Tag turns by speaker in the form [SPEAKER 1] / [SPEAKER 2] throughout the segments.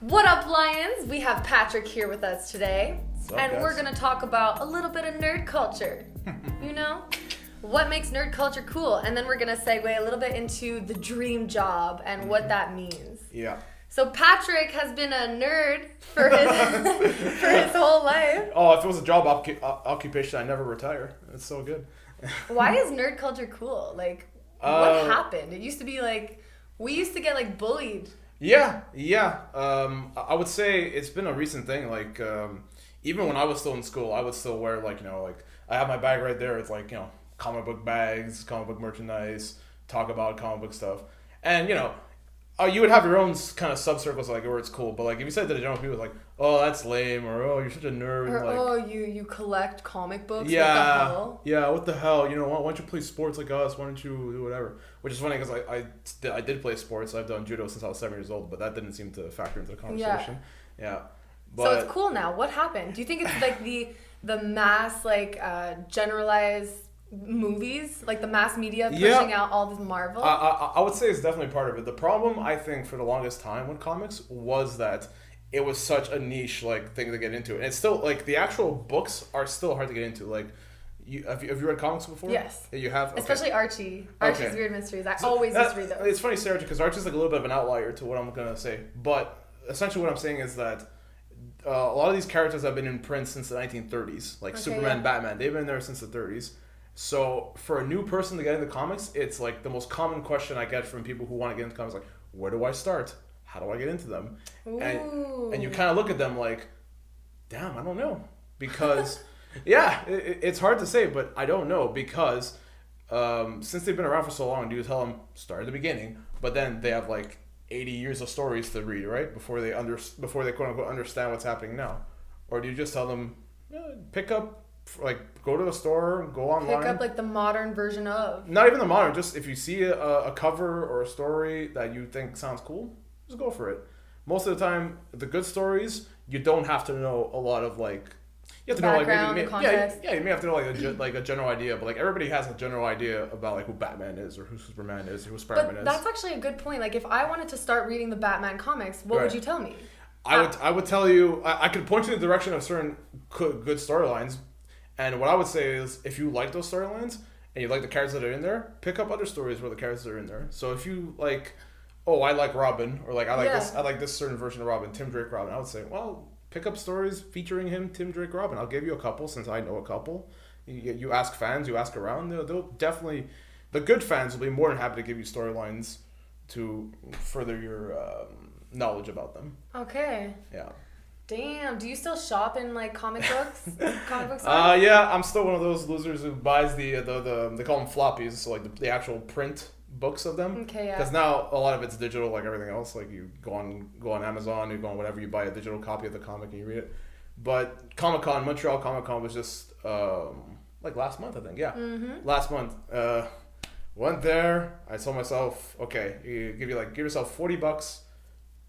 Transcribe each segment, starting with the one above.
[SPEAKER 1] What up, Lions? We have Patrick here with us today.
[SPEAKER 2] What's up,
[SPEAKER 1] and
[SPEAKER 2] guys?
[SPEAKER 1] we're going to talk about a little bit of nerd culture. You know? What makes nerd culture cool? And then we're going to segue a little bit into the dream job and what that means.
[SPEAKER 2] Yeah.
[SPEAKER 1] So Patrick has been a nerd for his for his whole life.
[SPEAKER 2] Oh, if it was a job occupation, I'd never retire. It's so good.
[SPEAKER 1] Why is nerd culture cool? Like, what happened? It used to be like, we used to get like bullied.
[SPEAKER 2] Yeah. I would say it's been a recent thing. Like, even when I was still in school, I would still wear like I have my bag right there. It's like comic book bags, comic book merchandise, talk about comic book stuff, and you would have your own kind of subcircles like where it's cool. But like if you said to the general people like, oh, that's lame, or oh, you're such a nerd,
[SPEAKER 1] Or
[SPEAKER 2] like,
[SPEAKER 1] oh, you collect comic books.
[SPEAKER 2] yeah,
[SPEAKER 1] what the hell?
[SPEAKER 2] yeah, what the hell? Why don't you play sports like us? Why don't you do whatever? Which is funny because I did play sports. I've done judo since I was 7 years old, but that didn't seem to factor into the conversation. Yeah. But,
[SPEAKER 1] so it's cool now. What happened? Do you think it's like the mass generalized movies, like the mass media pushing out all this Marvel?
[SPEAKER 2] I would say it's definitely part of it. The problem I think for the longest time with comics was that it was such a niche thing to get into, and it's still like the actual books are still hard to get into. Like, have you read comics before?
[SPEAKER 1] Yes.
[SPEAKER 2] You have, okay.
[SPEAKER 1] Especially Archie's Weird Mysteries. I always used to read those.
[SPEAKER 2] It's funny, Sarah, because Archie's like a little bit of an outlier to what I'm gonna say, but essentially what I'm saying is that a lot of these characters have been in print since the 1930s, like Superman, Batman. They've been there since the 30s. So for a new person to get into comics, it's like the most common question I get from people who want to get into comics, like, where do I start? How do I get into them? And you kind of look at them like, damn, I don't know. Because, yeah, it's hard to say, but I don't know. Because since they've been around for so long, do you tell them, start at the beginning, but then they have like 80 years of stories to read, right? Before they quote unquote understand what's happening now. Or do you just tell them, pick up, go to the store, go online.
[SPEAKER 1] Pick up like the modern version of.
[SPEAKER 2] Not even the modern, just if you see a cover or a story that you think sounds cool, just go for it. Most of the time, the good stories, you don't have to know a lot of you have to
[SPEAKER 1] background,
[SPEAKER 2] know
[SPEAKER 1] context.
[SPEAKER 2] You may have to know a general idea, but everybody has a general idea about who Batman is or who Superman is or who Spider-Man is.
[SPEAKER 1] But that's actually a good point. Like if I wanted to start reading the Batman comics, what would you tell me?
[SPEAKER 2] I would tell you, I could point you in the direction of certain good storylines. And what I would say is, if you like those storylines and you like the characters that are in there, pick up other stories where the characters are in there. So if you I like Robin, or I like this certain version of Robin, Tim Drake Robin, I would say, well, pick up stories featuring him, Tim Drake Robin. I'll give you a couple since I know a couple. You ask fans, you ask around, they'll definitely, the good fans will be more than happy to give you storylines to further your knowledge about them.
[SPEAKER 1] Okay.
[SPEAKER 2] Yeah.
[SPEAKER 1] Damn, do you still shop in comic books? Comic books?
[SPEAKER 2] Yeah, I'm still one of those losers who buys the they call them floppies, so the actual print books of them.
[SPEAKER 1] Okay, yeah.
[SPEAKER 2] Because now a lot of it's digital, like everything else. Like you go on Amazon, you go on whatever, you buy a digital copy of the comic and you read it. But Montreal Comic Con was just last month, I think. Yeah, last month. Went there. I told myself, okay, you give yourself $40.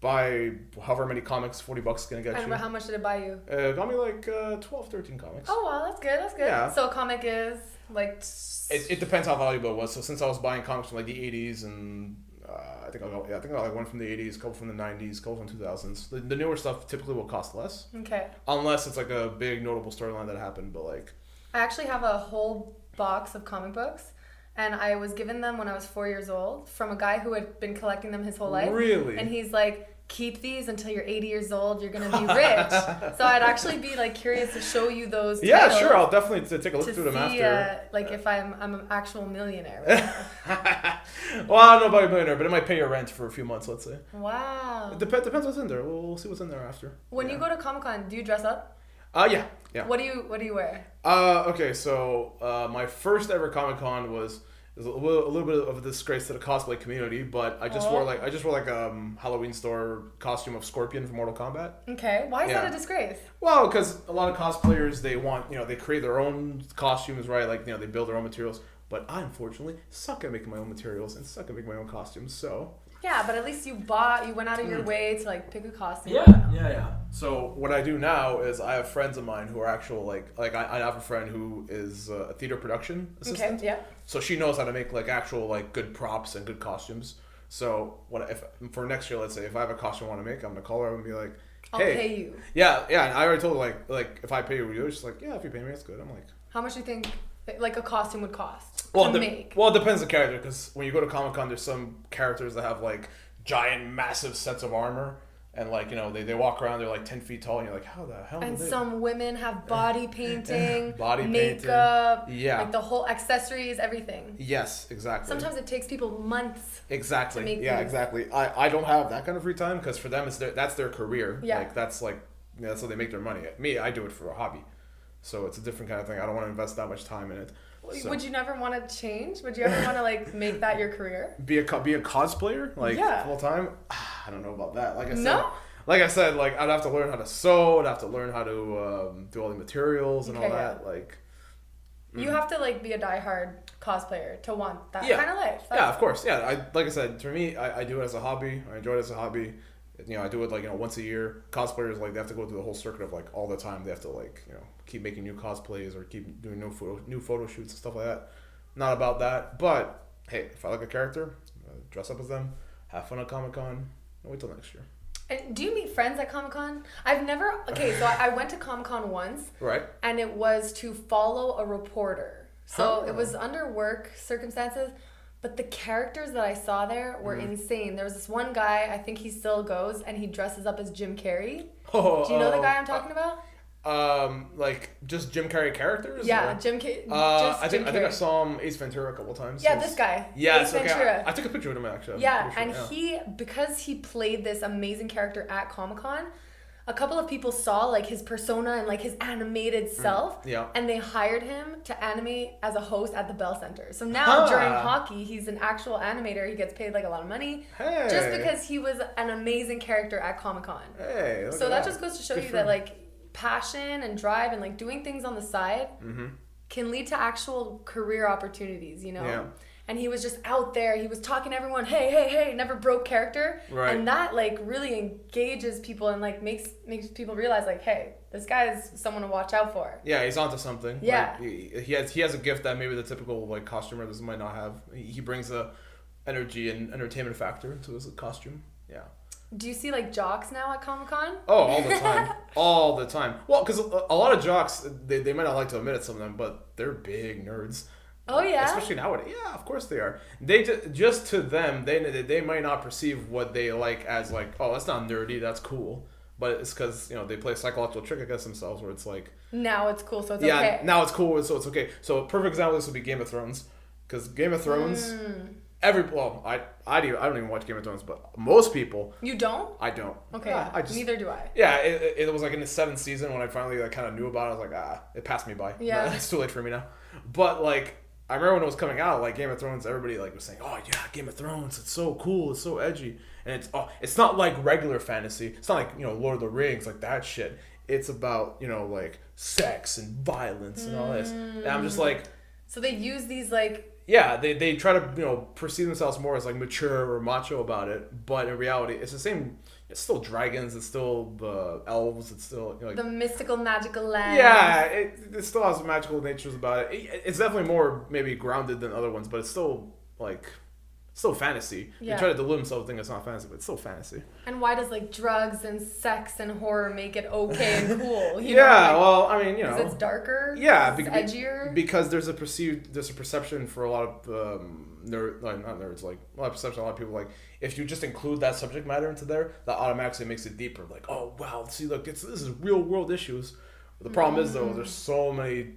[SPEAKER 2] Buy however many comics, $40 is going to get you.
[SPEAKER 1] And how much did it buy you?
[SPEAKER 2] It got me 12, 13 comics.
[SPEAKER 1] Oh, wow, that's good.
[SPEAKER 2] Yeah.
[SPEAKER 1] So a comic is
[SPEAKER 2] It depends how valuable it was. So since I was buying comics from the 80s and I think I got one from the 80s, a couple from the 90s, a couple from the 2000s. The newer stuff typically will cost less.
[SPEAKER 1] Okay.
[SPEAKER 2] Unless it's a big notable storyline that happened, but
[SPEAKER 1] I actually have a whole box of comic books. And I was given them when I was 4 years old from a guy who had been collecting them his whole life.
[SPEAKER 2] Really?
[SPEAKER 1] And he's like, keep these until you're 80 years old. You're going to be rich. So I'd actually be curious to show you those
[SPEAKER 2] Yeah,
[SPEAKER 1] titles
[SPEAKER 2] sure. I'll definitely take a look through them after.
[SPEAKER 1] If I'm an actual millionaire.
[SPEAKER 2] Well, I don't know about a millionaire, but it might pay your rent for a few months, let's say.
[SPEAKER 1] Wow.
[SPEAKER 2] It depends what's in there. We'll see what's in there after.
[SPEAKER 1] When you go to Comic-Con, do you dress up?
[SPEAKER 2] Yeah.
[SPEAKER 1] What do you wear?
[SPEAKER 2] Okay, so my first ever Comic-Con was a little bit of a disgrace to the cosplay community, but I just wore Halloween store costume of Scorpion from Mortal Kombat.
[SPEAKER 1] Okay, why is that a disgrace?
[SPEAKER 2] Well, because a lot of cosplayers, they want, they create their own costumes, right? They build their own materials. But I unfortunately suck at making my own materials and suck at making my own costumes. So
[SPEAKER 1] yeah, but at least you went out of your way to pick a costume.
[SPEAKER 2] Yeah. So what I do now is I have friends of mine who are actual I have a friend who is a theater production assistant.
[SPEAKER 1] Okay, yeah.
[SPEAKER 2] So she knows how to make actual good props and good costumes. So if for next year, let's say if I have a costume I want to make, I'm gonna call her and be like,
[SPEAKER 1] I'll
[SPEAKER 2] hey,
[SPEAKER 1] pay you.
[SPEAKER 2] Yeah. And I already told her like if I pay you, she's like, yeah, if you pay me, it's good. I'm like,
[SPEAKER 1] how much do you think like a costume would cost
[SPEAKER 2] to
[SPEAKER 1] make?
[SPEAKER 2] Well, it depends on the character, because when you go to Comic-Con, there's some characters that have like giant, massive sets of armor. And like, they walk around, they're like 10 feet tall, and you're like, how the hell?
[SPEAKER 1] And some women have body painting, makeup,
[SPEAKER 2] painting. Yeah,
[SPEAKER 1] like the whole accessories, everything.
[SPEAKER 2] Yes, exactly.
[SPEAKER 1] Sometimes it takes people months.
[SPEAKER 2] Exactly.
[SPEAKER 1] To make
[SPEAKER 2] yeah,
[SPEAKER 1] these.
[SPEAKER 2] Exactly. I don't have that kind of free time, because for them that's their career.
[SPEAKER 1] Yeah.
[SPEAKER 2] Like that's how they make their money. Me, I do it for a hobby, so it's a different kind of thing. I don't want to invest that much time in it. So.
[SPEAKER 1] Would you never want to change? Would you ever want to like make that your career?
[SPEAKER 2] Be a cosplayer full time? I don't know about that. Like I said.
[SPEAKER 1] No?
[SPEAKER 2] Like I said, I'd have to learn how to sew. I'd have to learn how to do all the materials and all that.
[SPEAKER 1] You have to be a diehard cosplayer to want that kind of life.
[SPEAKER 2] Of course. Yeah, like I said, for me, I do it as a hobby. I enjoy it as a hobby. I do it once a year. Cosplayers they have to go through the whole circuit of all the time. They have to keep making new cosplays or keep doing new photo shoots and stuff like that. Not about that, but hey, if I like a character, dress up as them, have fun at Comic-Con, and wait till next year.
[SPEAKER 1] And do you meet friends at Comic-Con? I've never... Okay, so I went to Comic-Con once.
[SPEAKER 2] Right.
[SPEAKER 1] And it was to follow a reporter. So it was under work circumstances. But the characters that I saw there were insane. There was this one guy, I think he still goes, and he dresses up as Jim Carrey. Do you know the guy I'm talking about?
[SPEAKER 2] Just Jim Carrey characters?
[SPEAKER 1] Yeah,
[SPEAKER 2] or?
[SPEAKER 1] Jim Carrey.
[SPEAKER 2] I think I saw him Ace Ventura a couple times.
[SPEAKER 1] Yeah, this guy.
[SPEAKER 2] Yeah,
[SPEAKER 1] Ace Ventura.
[SPEAKER 2] I took a picture of him actually.
[SPEAKER 1] Yeah, and because he played this amazing character at Comic-Con, a couple of people saw his persona and his animated self.
[SPEAKER 2] Yeah.
[SPEAKER 1] And they hired him to animate as a host at the Bell Center. So now during hockey, he's an actual animator. He gets paid a lot of money.
[SPEAKER 2] Hey.
[SPEAKER 1] Just because he was an amazing character at Comic-Con.
[SPEAKER 2] Hey.
[SPEAKER 1] So that just goes to show you that passion and drive and doing things on the side can lead to actual career opportunities,
[SPEAKER 2] Yeah.
[SPEAKER 1] And he was just out there. He was talking to everyone, hey, never broke character.
[SPEAKER 2] Right.
[SPEAKER 1] And that really engages people and makes people realize hey, this guy is someone to watch out for.
[SPEAKER 2] Yeah, he's onto something.
[SPEAKER 1] Yeah.
[SPEAKER 2] He has a gift that maybe the typical costumer might not have. He brings a energy and entertainment factor to his costume. Yeah.
[SPEAKER 1] Do you see jocks now at Comic-Con?
[SPEAKER 2] Oh, all the time. All the time. Well, because a lot of jocks, they might not like to admit it, some of them, but they're big nerds.
[SPEAKER 1] Oh, yeah?
[SPEAKER 2] Especially nowadays. Yeah, of course they are. They just to them, they might not perceive what they like as oh, that's not nerdy, that's cool. But it's because, they play a psychological trick against themselves where it's
[SPEAKER 1] now it's cool, so it's okay.
[SPEAKER 2] Yeah, now it's cool, so it's okay. So a perfect example of this would be Game of Thrones. Because Game of Thrones... I don't even watch Game of Thrones, but most people.
[SPEAKER 1] You don't?
[SPEAKER 2] I don't.
[SPEAKER 1] Okay. Neither do I.
[SPEAKER 2] Yeah, it was in the 7th season when I finally kind of knew about it. I was it passed me by.
[SPEAKER 1] Yeah.
[SPEAKER 2] It's too late for me now. But I remember when it was coming out, Game of Thrones, everybody was saying, "Oh yeah, Game of Thrones, it's so cool, it's so edgy," and it's not like regular fantasy. It's not like Lord of the Rings, that shit. It's about sex and violence and all this, and I'm just
[SPEAKER 1] So they use these
[SPEAKER 2] Yeah, they try to perceive themselves more as mature or macho about it, but in reality, it's the same. It's still dragons. It's still the elves. It's still
[SPEAKER 1] the mystical, magical land.
[SPEAKER 2] Yeah, it still has magical natures about it. It's definitely more maybe grounded than other ones, but it's still still fantasy.
[SPEAKER 1] Yeah.
[SPEAKER 2] They try to delude themselves thinking it's not fantasy, but it's still fantasy.
[SPEAKER 1] And why does drugs and sex and horror make it okay and cool?
[SPEAKER 2] Well, I mean,
[SPEAKER 1] because it's darker.
[SPEAKER 2] Yeah,
[SPEAKER 1] it's edgier.
[SPEAKER 2] Because there's a perception for a lot of not nerds, a lot of perception. A lot of people if you just include that subject matter into there, that automatically makes it deeper. Oh wow, see, look, this is real world issues. But the problem is though, there's so many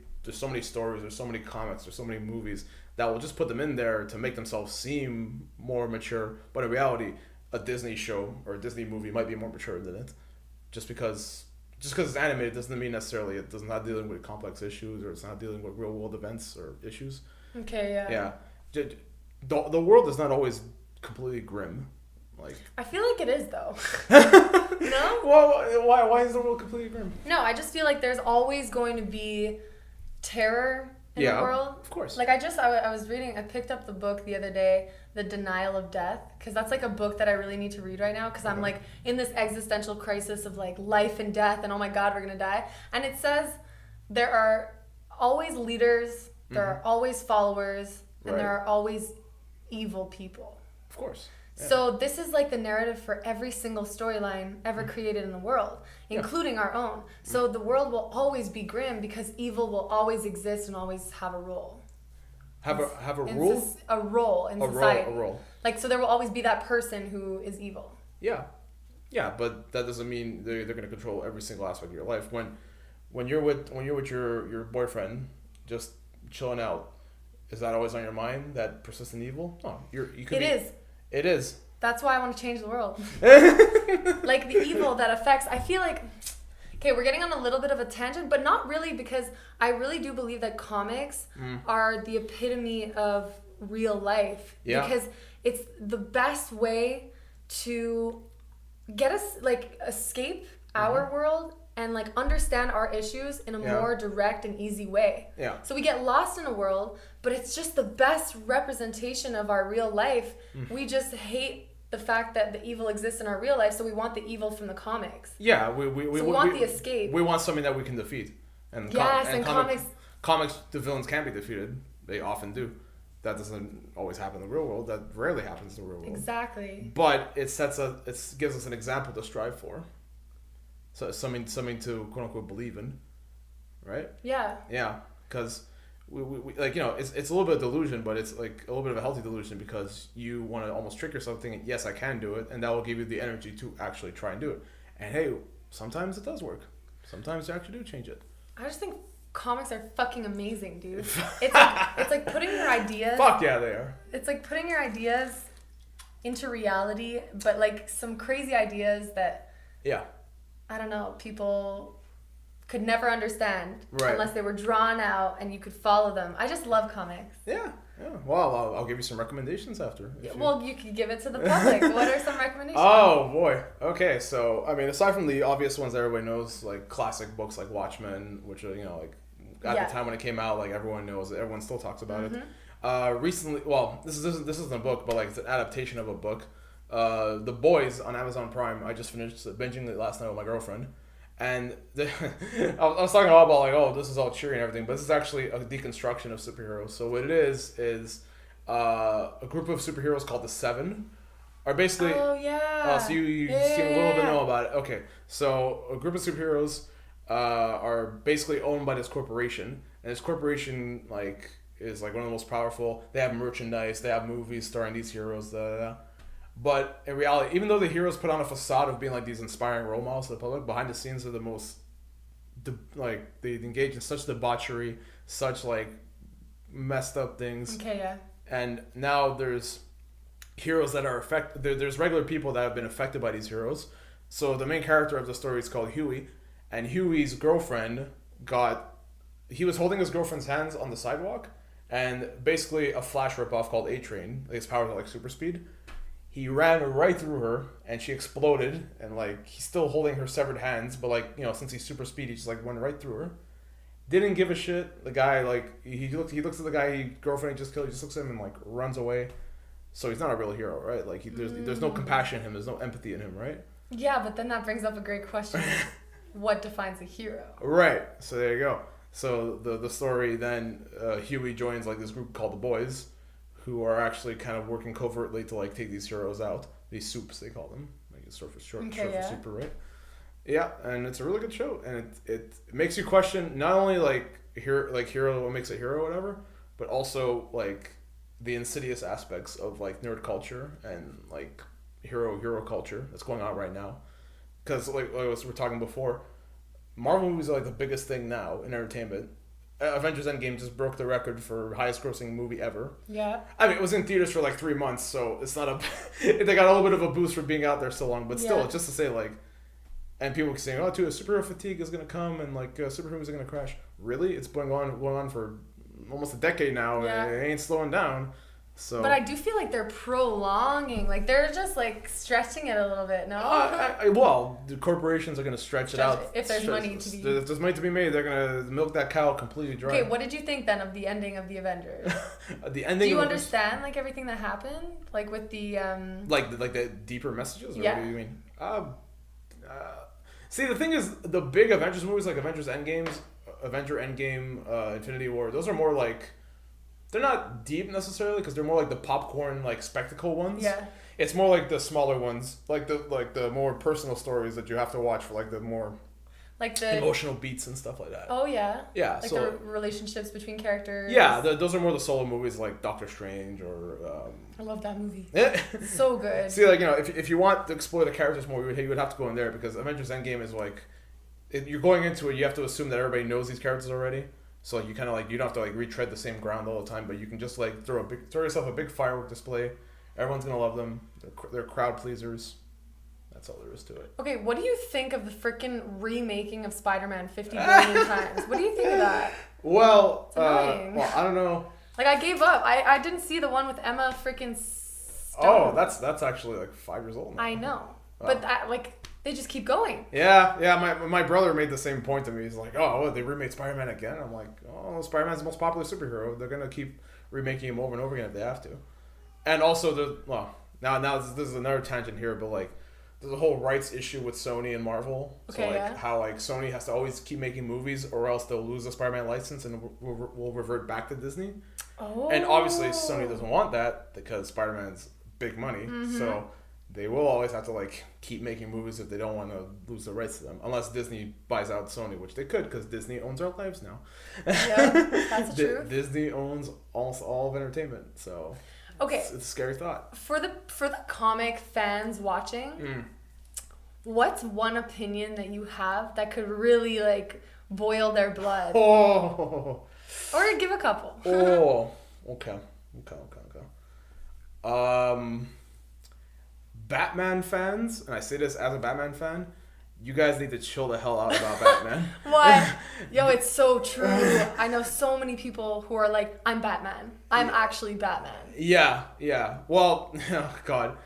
[SPEAKER 2] stories, there's so many comics, there's so many movies that will just put them in there to make themselves seem more mature. But in reality, a Disney show or a Disney movie might be more mature than it. Just because it's animated doesn't mean necessarily it does not dealing with complex issues or it's not dealing with real world events or issues.
[SPEAKER 1] Okay, yeah.
[SPEAKER 2] Yeah. The world is not always completely grim.
[SPEAKER 1] I feel it is though. No?
[SPEAKER 2] Well, why is the world completely grim?
[SPEAKER 1] No, I just feel there's always going to be terror in the world.
[SPEAKER 2] Of course.
[SPEAKER 1] I was reading, I picked up the book the other day, The Denial of Death, because that's a book that I really need to read right now, because I'm in this existential crisis of life and death and oh my god, we're gonna die. And it says there are always leaders, there are always followers, and there are always evil people.
[SPEAKER 2] Of course.
[SPEAKER 1] So this is like the narrative for every single storyline ever created in the world, including our own. So the world will always be grim because evil will always exist and always have a role.
[SPEAKER 2] Have a rule?
[SPEAKER 1] A role in society.
[SPEAKER 2] A role.
[SPEAKER 1] Like, so there will always be that person who is evil.
[SPEAKER 2] Yeah. Yeah, but that doesn't mean they're going to control every single aspect of your life. When you're with your boyfriend, just chilling out, is that always on your mind, that persistent evil? No, It is.
[SPEAKER 1] That's why I want to change the world. Like the evil that affects. I feel like, okay, we're getting on a little bit of a tangent, but not really, because I really do believe that comics are the epitome of real life.
[SPEAKER 2] Yeah.
[SPEAKER 1] Because it's the best way to get us, like, escape our world and, like, understand our issues in a more direct and easy way.
[SPEAKER 2] Yeah.
[SPEAKER 1] So we get lost in a world, but it's just the best representation of our real life. We just hate the fact that the evil exists in our real life, so we want the evil from the comics.
[SPEAKER 2] Yeah, we
[SPEAKER 1] want the escape.
[SPEAKER 2] We want something that we can defeat. And comics, the villains can be defeated. They often do. That doesn't always happen in the real world. That rarely happens in the real world.
[SPEAKER 1] Exactly.
[SPEAKER 2] But it gives us an example to strive for. So it's something to quote unquote believe in, right?
[SPEAKER 1] Yeah.
[SPEAKER 2] Yeah, because we like, it's a little bit of delusion, but it's like a little bit of a healthy delusion, because you want to almost trick yourself thinking, yes, I can do it, and that will give you the energy to actually try and do it. And hey, sometimes it does work. Sometimes you actually do change it.
[SPEAKER 1] I just think comics are fucking amazing, dude. It's like putting your ideas.
[SPEAKER 2] Fuck yeah, they are.
[SPEAKER 1] It's like putting your ideas into reality, but like some crazy ideas that.
[SPEAKER 2] Yeah.
[SPEAKER 1] I don't know, people could never understand unless they were drawn out and you could follow them. I just love comics.
[SPEAKER 2] Yeah. Well, I'll give you some recommendations after.
[SPEAKER 1] Well, you could give it to the public. What are some recommendations?
[SPEAKER 2] Oh, boy. Okay, so, I mean, aside from the obvious ones that everybody knows, like classic books like Watchmen, which are, like, at the time when it came out, like, everyone knows it. Everyone still talks about it. Recently, well, this isn't a book, but, like, it's an adaptation of a book. The Boys on Amazon Prime. I just finished binging it last night with my girlfriend, and I was talking all about like, oh, this is all cheery and everything, but this is actually a deconstruction of superheroes. So what it is a group of superheroes called the Seven are basically.
[SPEAKER 1] Oh yeah.
[SPEAKER 2] So you seem a little bit know about it. Okay, so a group of superheroes are basically owned by this corporation, and this corporation like is like one of the most powerful. They have merchandise, they have movies starring these heroes. But in reality, even though the heroes put on a facade of being like these inspiring role models to the public, behind the scenes are the most, they engage in such debauchery, such like messed up things.
[SPEAKER 1] Okay, yeah.
[SPEAKER 2] And now there's heroes that are affected. There's regular people that have been affected by these heroes. So the main character of the story is called Huey, and Huey's girlfriend he was holding his girlfriend's hands on the sidewalk, and basically a Flash ripoff called A-Train. His powers are like super speed. He ran right through her, and she exploded, and, like, he's still holding her severed hands, but, like, since he's super speedy, he just, like, went right through her. Didn't give a shit. The guy, like, he looks at the guy, girlfriend he just killed, he just looks at him and, like, runs away. So he's not a real hero, right? Like, there's no compassion in him, there's no empathy in him, right?
[SPEAKER 1] Yeah, but then that brings up a great question. What defines a hero?
[SPEAKER 2] Right. So there you go. So the story then, Huey joins, like, this group called the Boys, who are actually kind of working covertly to like take these heroes out. These soups, they call them. Like it's short for super, right? Yeah, and it's a really good show, and it makes you question not only like hero what makes a hero or whatever, but also like the insidious aspects of like nerd culture and like hero culture that's going on right now. Because like we were talking before, Marvel movies are like the biggest thing now in entertainment. Avengers Endgame just broke the record for highest grossing movie ever.
[SPEAKER 1] Yeah.
[SPEAKER 2] I mean, it was in theaters for like 3 months, so it's not they got a little bit of a boost for being out there so long, but still, just to say like, and people saying, oh, too, superhero fatigue is gonna come and like superhero movies are gonna crash. Really? It's going on for almost a decade now, and it ain't slowing down. So,
[SPEAKER 1] but I do feel like they're prolonging, like they're just like stretching it a little bit. No.
[SPEAKER 2] Well, the corporations are going to stretch it out.
[SPEAKER 1] If there's money to be.
[SPEAKER 2] If there's money to be made, they're going to milk that cow completely dry.
[SPEAKER 1] Okay, what did you think then of the ending of the Avengers?
[SPEAKER 2] The ending.
[SPEAKER 1] Do you understand like everything that happened, like with the
[SPEAKER 2] like the deeper messages? Or
[SPEAKER 1] yeah.
[SPEAKER 2] What do you mean? See, the thing is, the big Avengers movies like Avenger Endgame, Infinity War, those are more like they're not deep necessarily because they're more like the popcorn like spectacle ones.
[SPEAKER 1] Yeah.
[SPEAKER 2] It's more like the smaller ones, like the more personal stories that you have to watch for like the more
[SPEAKER 1] like the
[SPEAKER 2] emotional beats and stuff like that.
[SPEAKER 1] Oh yeah.
[SPEAKER 2] Yeah.
[SPEAKER 1] Like
[SPEAKER 2] so
[SPEAKER 1] the relationships between characters.
[SPEAKER 2] yeah, those are more the solo movies like Doctor Strange or.
[SPEAKER 1] I love that movie.
[SPEAKER 2] Yeah.
[SPEAKER 1] So good.
[SPEAKER 2] See, like if you want to explore the characters more, you would have to go in there because Avengers Endgame is like, you're going into it, you have to assume that everybody knows these characters already. So you kind of like you don't have to like retread the same ground all the time, but you can just like throw yourself a big firework display. Everyone's gonna love them. They're crowd pleasers. That's all there is to it.
[SPEAKER 1] Okay, what do you think of the freaking remaking of Spider-Man 50 billion times? What do you think of that?
[SPEAKER 2] Well,
[SPEAKER 1] well,
[SPEAKER 2] I don't know.
[SPEAKER 1] Like I gave up. I didn't see the one with Emma freaking Stone.
[SPEAKER 2] Oh, that's actually like 5 years old now.
[SPEAKER 1] I know,
[SPEAKER 2] Oh.
[SPEAKER 1] but they just keep going.
[SPEAKER 2] Yeah. My brother made the same point to me. He's like, oh, they remade Spider-Man again. I'm like, oh, Spider-Man's the most popular superhero. They're gonna keep remaking him over and over again if they have to. And also, now this is another tangent here, but like, there's a whole rights issue with Sony and Marvel.
[SPEAKER 1] Okay,
[SPEAKER 2] so like
[SPEAKER 1] yeah.
[SPEAKER 2] how like Sony has to always keep making movies, or else they'll lose the Spider-Man license and will revert back to Disney.
[SPEAKER 1] Oh.
[SPEAKER 2] And obviously, Sony doesn't want that because Spider-Man's big money.
[SPEAKER 1] Mm-hmm.
[SPEAKER 2] So they will always have to like keep making movies if they don't want to lose the rights to them, unless Disney buys out Sony, which they could because Disney owns our lives now.
[SPEAKER 1] Yeah, that's the truth.
[SPEAKER 2] Disney owns almost all of entertainment, so
[SPEAKER 1] Okay.
[SPEAKER 2] it's a scary thought.
[SPEAKER 1] For the comic fans watching, what's one opinion that you have that could really like boil their blood?
[SPEAKER 2] Oh,
[SPEAKER 1] Or give a couple.
[SPEAKER 2] Okay. Batman fans, and I say this as a Batman fan, you guys need to chill the hell out about Batman.
[SPEAKER 1] What? Yo, it's so true. I know so many people who are like, I'm Batman. I'm actually Batman.
[SPEAKER 2] Yeah. Well, oh God.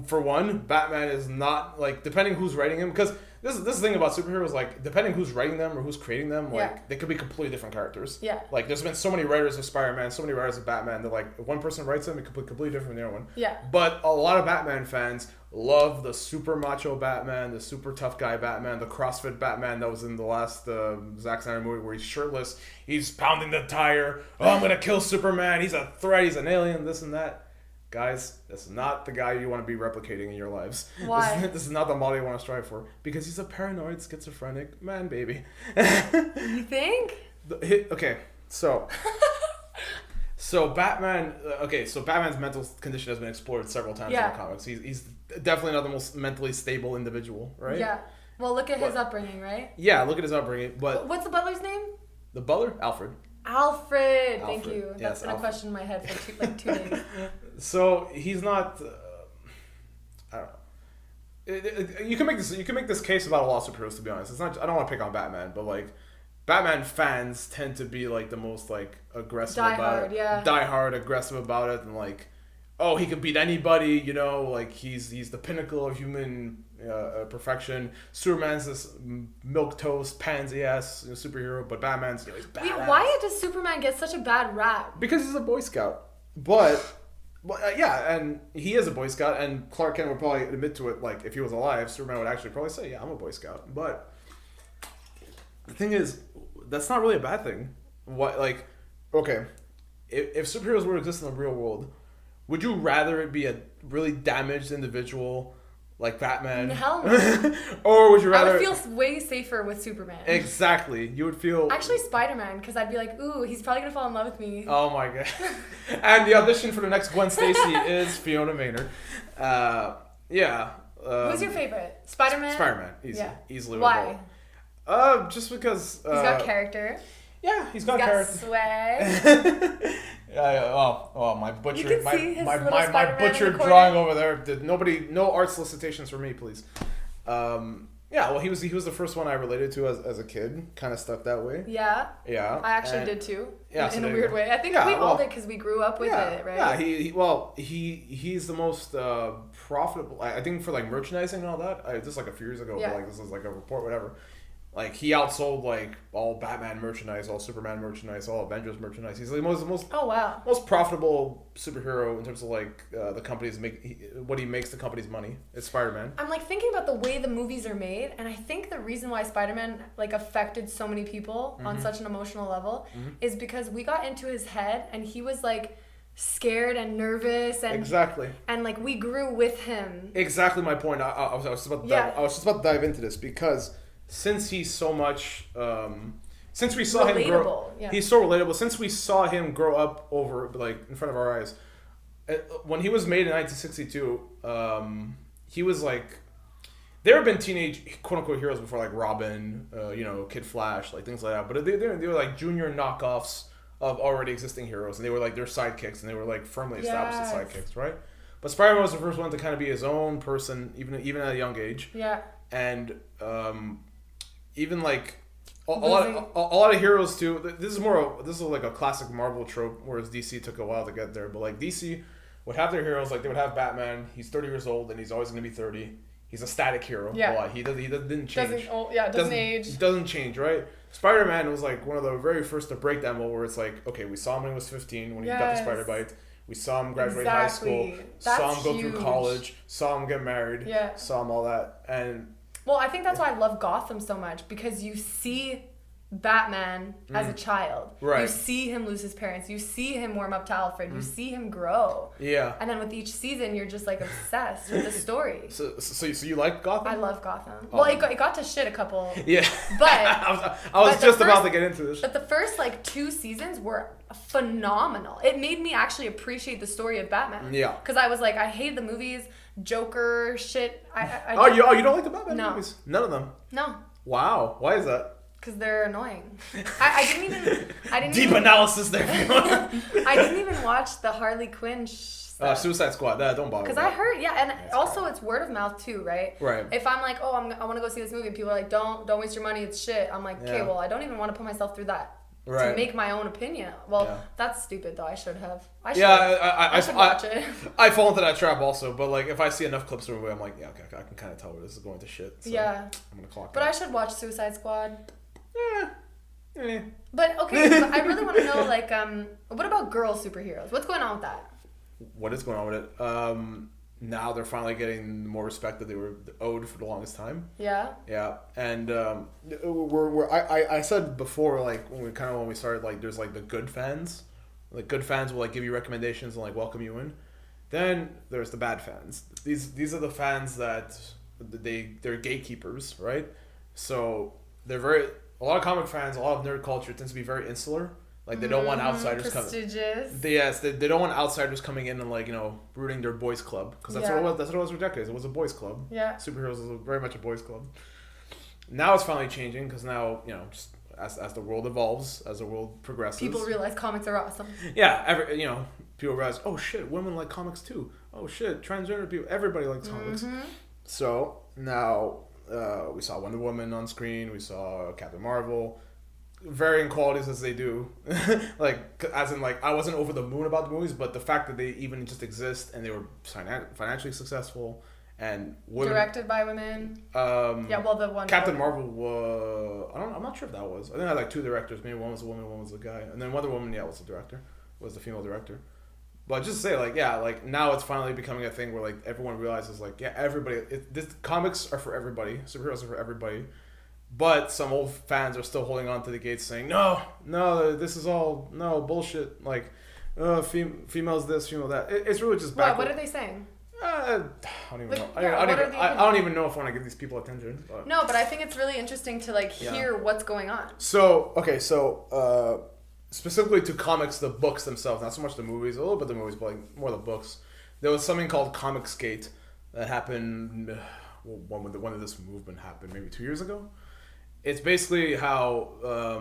[SPEAKER 2] For one, Batman is not, like, depending who's writing him, because this is the thing about superheroes, like, depending who's writing them or who's creating them, like,
[SPEAKER 1] Yeah.
[SPEAKER 2] they could be completely different characters.
[SPEAKER 1] Yeah.
[SPEAKER 2] Like, there's been so many writers of Spider-Man, so many writers of Batman, that, like, if one person writes them, it could be completely different from the other one.
[SPEAKER 1] Yeah.
[SPEAKER 2] But a lot of Batman fans love the super macho Batman, the super tough guy Batman, the CrossFit Batman that was in the last Zack Snyder movie where he's shirtless, he's pounding the tire, oh, I'm gonna kill Superman, he's a threat, he's an alien, this and that. Guys, that's not the guy you want to be replicating in your lives.
[SPEAKER 1] Why?
[SPEAKER 2] This is not the model you want to strive for. Because he's a paranoid, schizophrenic man baby.
[SPEAKER 1] You think?
[SPEAKER 2] Okay, so Batman. So Batman's mental condition has been explored several times in the comics. He's definitely not the most mentally stable individual, right?
[SPEAKER 1] Yeah. Well, look at his upbringing, right?
[SPEAKER 2] Yeah, look at his upbringing. But
[SPEAKER 1] What's the butler's name?
[SPEAKER 2] the butler, Alfred.
[SPEAKER 1] Alfred. Thank
[SPEAKER 2] Alfred.
[SPEAKER 1] you.
[SPEAKER 2] Yes,
[SPEAKER 1] That's been a
[SPEAKER 2] Alfred.
[SPEAKER 1] question in my head for 2 days.
[SPEAKER 2] So he's not. I don't know. You can make this case about a lot of superheroes. To be honest, it's not. I don't want to pick on Batman, but like, Batman fans tend to be like the most like aggressive about it. Die hard, aggressive about it, and like, oh, he can beat anybody. You know, like he's the pinnacle of human perfection. Superman's this milquetoast pansy ass superhero, but Batman's he's badass.
[SPEAKER 1] Wait, why does Superman get such a bad rap?
[SPEAKER 2] Because he's a Boy Scout. But yeah, and he is a Boy Scout, and Clark Kent would probably admit to it. Like, if he was alive, Superman would actually probably say, "Yeah, I'm a Boy Scout." But the thing is, that's not really a bad thing. What, like, okay, if superheroes were to exist in the real world, would you rather it be a really damaged individual like Batman?
[SPEAKER 1] Hell no.
[SPEAKER 2] Or would you rather?
[SPEAKER 1] I would feel way safer with Superman.
[SPEAKER 2] Exactly. You would feel.
[SPEAKER 1] Actually, Spider-Man, because I'd be like, ooh, he's probably gonna fall in love with me.
[SPEAKER 2] Oh my god. And the audition for the next Gwen Stacy is Fiona Maynard. Yeah.
[SPEAKER 1] Who's your favorite? Spider-Man?
[SPEAKER 2] Spider-Man. Easy.
[SPEAKER 1] Yeah.
[SPEAKER 2] Easily.
[SPEAKER 1] Why?
[SPEAKER 2] Just because.
[SPEAKER 1] He's got character.
[SPEAKER 2] Yeah, he's got
[SPEAKER 1] He's got
[SPEAKER 2] character.
[SPEAKER 1] swag.
[SPEAKER 2] My butcher,
[SPEAKER 1] You can see his
[SPEAKER 2] my
[SPEAKER 1] little Spider-Man in
[SPEAKER 2] butcher
[SPEAKER 1] the corner.
[SPEAKER 2] drawing over there. No art solicitations for me, please. Yeah, well, he was the first one I related to as a kid. Kind of stuck that way.
[SPEAKER 1] Yeah.
[SPEAKER 2] Yeah.
[SPEAKER 1] I actually did too.
[SPEAKER 2] Yeah,
[SPEAKER 1] in a weird way. I think we all did because we grew up with it, right?
[SPEAKER 2] Yeah, he's the most profitable. I think for like merchandising and all that. Just like a few years ago,
[SPEAKER 1] Yeah.
[SPEAKER 2] like this is like a report, whatever. Like he outsold like all Batman merchandise, all Superman merchandise, all Avengers merchandise. He's like most
[SPEAKER 1] Oh wow.
[SPEAKER 2] most profitable superhero in terms of like the companies what he makes the company's money. It's Spider-Man.
[SPEAKER 1] I'm like thinking about the way the movies are made, and I think the reason why Spider-Man like affected so many people on such an emotional level is because we got into his head, and he was like scared and nervous, and
[SPEAKER 2] Exactly.
[SPEAKER 1] and like we grew with him.
[SPEAKER 2] Exactly my point. I was just about to I was just about to dive into this because since he's so much, since we saw him grow, he's so relatable. Since we saw him grow up over like in front of our eyes, when he was made in 1962, he was like, there have been teenage quote unquote heroes before, like Robin, Kid Flash, like things like that. But they were like junior knockoffs of already existing heroes, and they were like their sidekicks, and they were like firmly established as sidekicks, right? But Spider-Man was the first one to kind of be his own person, even at a young age.
[SPEAKER 1] Yeah.
[SPEAKER 2] And even like a lot of heroes too. This is like a classic Marvel trope, whereas DC took a while to get there. But like DC would have their heroes, like they would have Batman. He's 30 years old and he's always going to be 30. He's a static hero.
[SPEAKER 1] Yeah.
[SPEAKER 2] Why? He didn't change.
[SPEAKER 1] Doesn't age.
[SPEAKER 2] He doesn't change, right? Spider-Man was like one of the very first to break that mold, where it's like, okay, we saw him when he was 15 when he got the spider bite. We saw him graduate high school. Saw him go through college. Saw him get married.
[SPEAKER 1] Yeah.
[SPEAKER 2] Saw him all that. And
[SPEAKER 1] well, I think that's why I love Gotham so much, because you see Batman as a child.
[SPEAKER 2] Right.
[SPEAKER 1] You see him lose his parents. You see him warm up to Alfred. You see him grow.
[SPEAKER 2] Yeah.
[SPEAKER 1] And then with each season, you're just like obsessed with the story.
[SPEAKER 2] So you like Gotham?
[SPEAKER 1] I love Gotham. Well, it got to shit a couple.
[SPEAKER 2] Yeah.
[SPEAKER 1] But
[SPEAKER 2] I was just about to get into this.
[SPEAKER 1] But the first like 2 seasons were phenomenal. It made me actually appreciate the story of Batman.
[SPEAKER 2] Yeah.
[SPEAKER 1] Because I was like, I hated the movies, Joker shit.
[SPEAKER 2] You don't like the Batman movies? None of them.
[SPEAKER 1] No.
[SPEAKER 2] Wow. Why is that?
[SPEAKER 1] Because they're annoying. I didn't
[SPEAKER 2] Deep
[SPEAKER 1] even,
[SPEAKER 2] analysis there.
[SPEAKER 1] I didn't even watch the Harley Quinn stuff.
[SPEAKER 2] Suicide Squad. Don't bother.
[SPEAKER 1] Because I heard, and also it's word of mouth too, right?
[SPEAKER 2] Right.
[SPEAKER 1] If I'm like, I want to go see this movie, and people are like, don't waste your money, it's shit. I'm like, okay, well, I don't even want to put myself through that to make my own opinion. Well, that's stupid though. I should have. I should watch it.
[SPEAKER 2] I fall into that trap also, but like if I see enough clips of it, I'm like, yeah, okay, I can kind of tell where this is going to shit. So I'm gonna clock.
[SPEAKER 1] But I should watch Suicide Squad.
[SPEAKER 2] Yeah.
[SPEAKER 1] But okay, so I really want to know, like, what about girl superheroes? What's going on with that?
[SPEAKER 2] What is going on with it? Now they're finally getting more respect that they were owed for the longest time.
[SPEAKER 1] Yeah.
[SPEAKER 2] Yeah, and I said before, like when we started, like there's like the good fans, like good fans will like give you recommendations and like welcome you in. Then there's the bad fans. These are the fans that they're gatekeepers, right? So they're a lot of comic fans, a lot of nerd culture tends to be very insular. Like they don't want outsiders coming.
[SPEAKER 1] Prestigious.
[SPEAKER 2] They don't want outsiders coming in and like rooting their boys club, because that's what it was. That's what it was for decades. It was a boys club.
[SPEAKER 1] Yeah.
[SPEAKER 2] Superheroes was very much a boys club. Now it's finally changing, because now just as the world evolves, as the world progresses,
[SPEAKER 1] people realize comics are awesome.
[SPEAKER 2] Yeah. People realize, oh shit, women like comics too. Oh shit, transgender people. Everybody likes comics. So now we saw Wonder Woman on screen. We saw Captain Marvel. Varying qualities as they do. Like, as in, like, I wasn't over the moon about the movies, but the fact that they even just exist and they were financially successful and women,
[SPEAKER 1] directed by women. The one
[SPEAKER 2] Captain Marvel was, I'm not sure if that was. I think I had like 2 directors. Maybe one was a woman, one was a guy, and then Wonder Woman, was the director, was the female director. But just to say, like now it's finally becoming a thing where like everyone realizes, like, everybody. Comics are for everybody. Superheroes are for everybody. But some old fans are still holding on to the gates, saying, no, this is all bullshit. Like, females this, female that. It's really just backward.
[SPEAKER 1] What are they saying?
[SPEAKER 2] I don't even know. I don't even know if I want to give these people attention. But.
[SPEAKER 1] No, but I think it's really interesting to hear what's going on.
[SPEAKER 2] So specifically to comics, the books themselves, not so much the movies, a little bit the movies, but like more the books. There was something called Comicsgate that happened. When did this movement happen? Maybe 2 years ago. It's basically how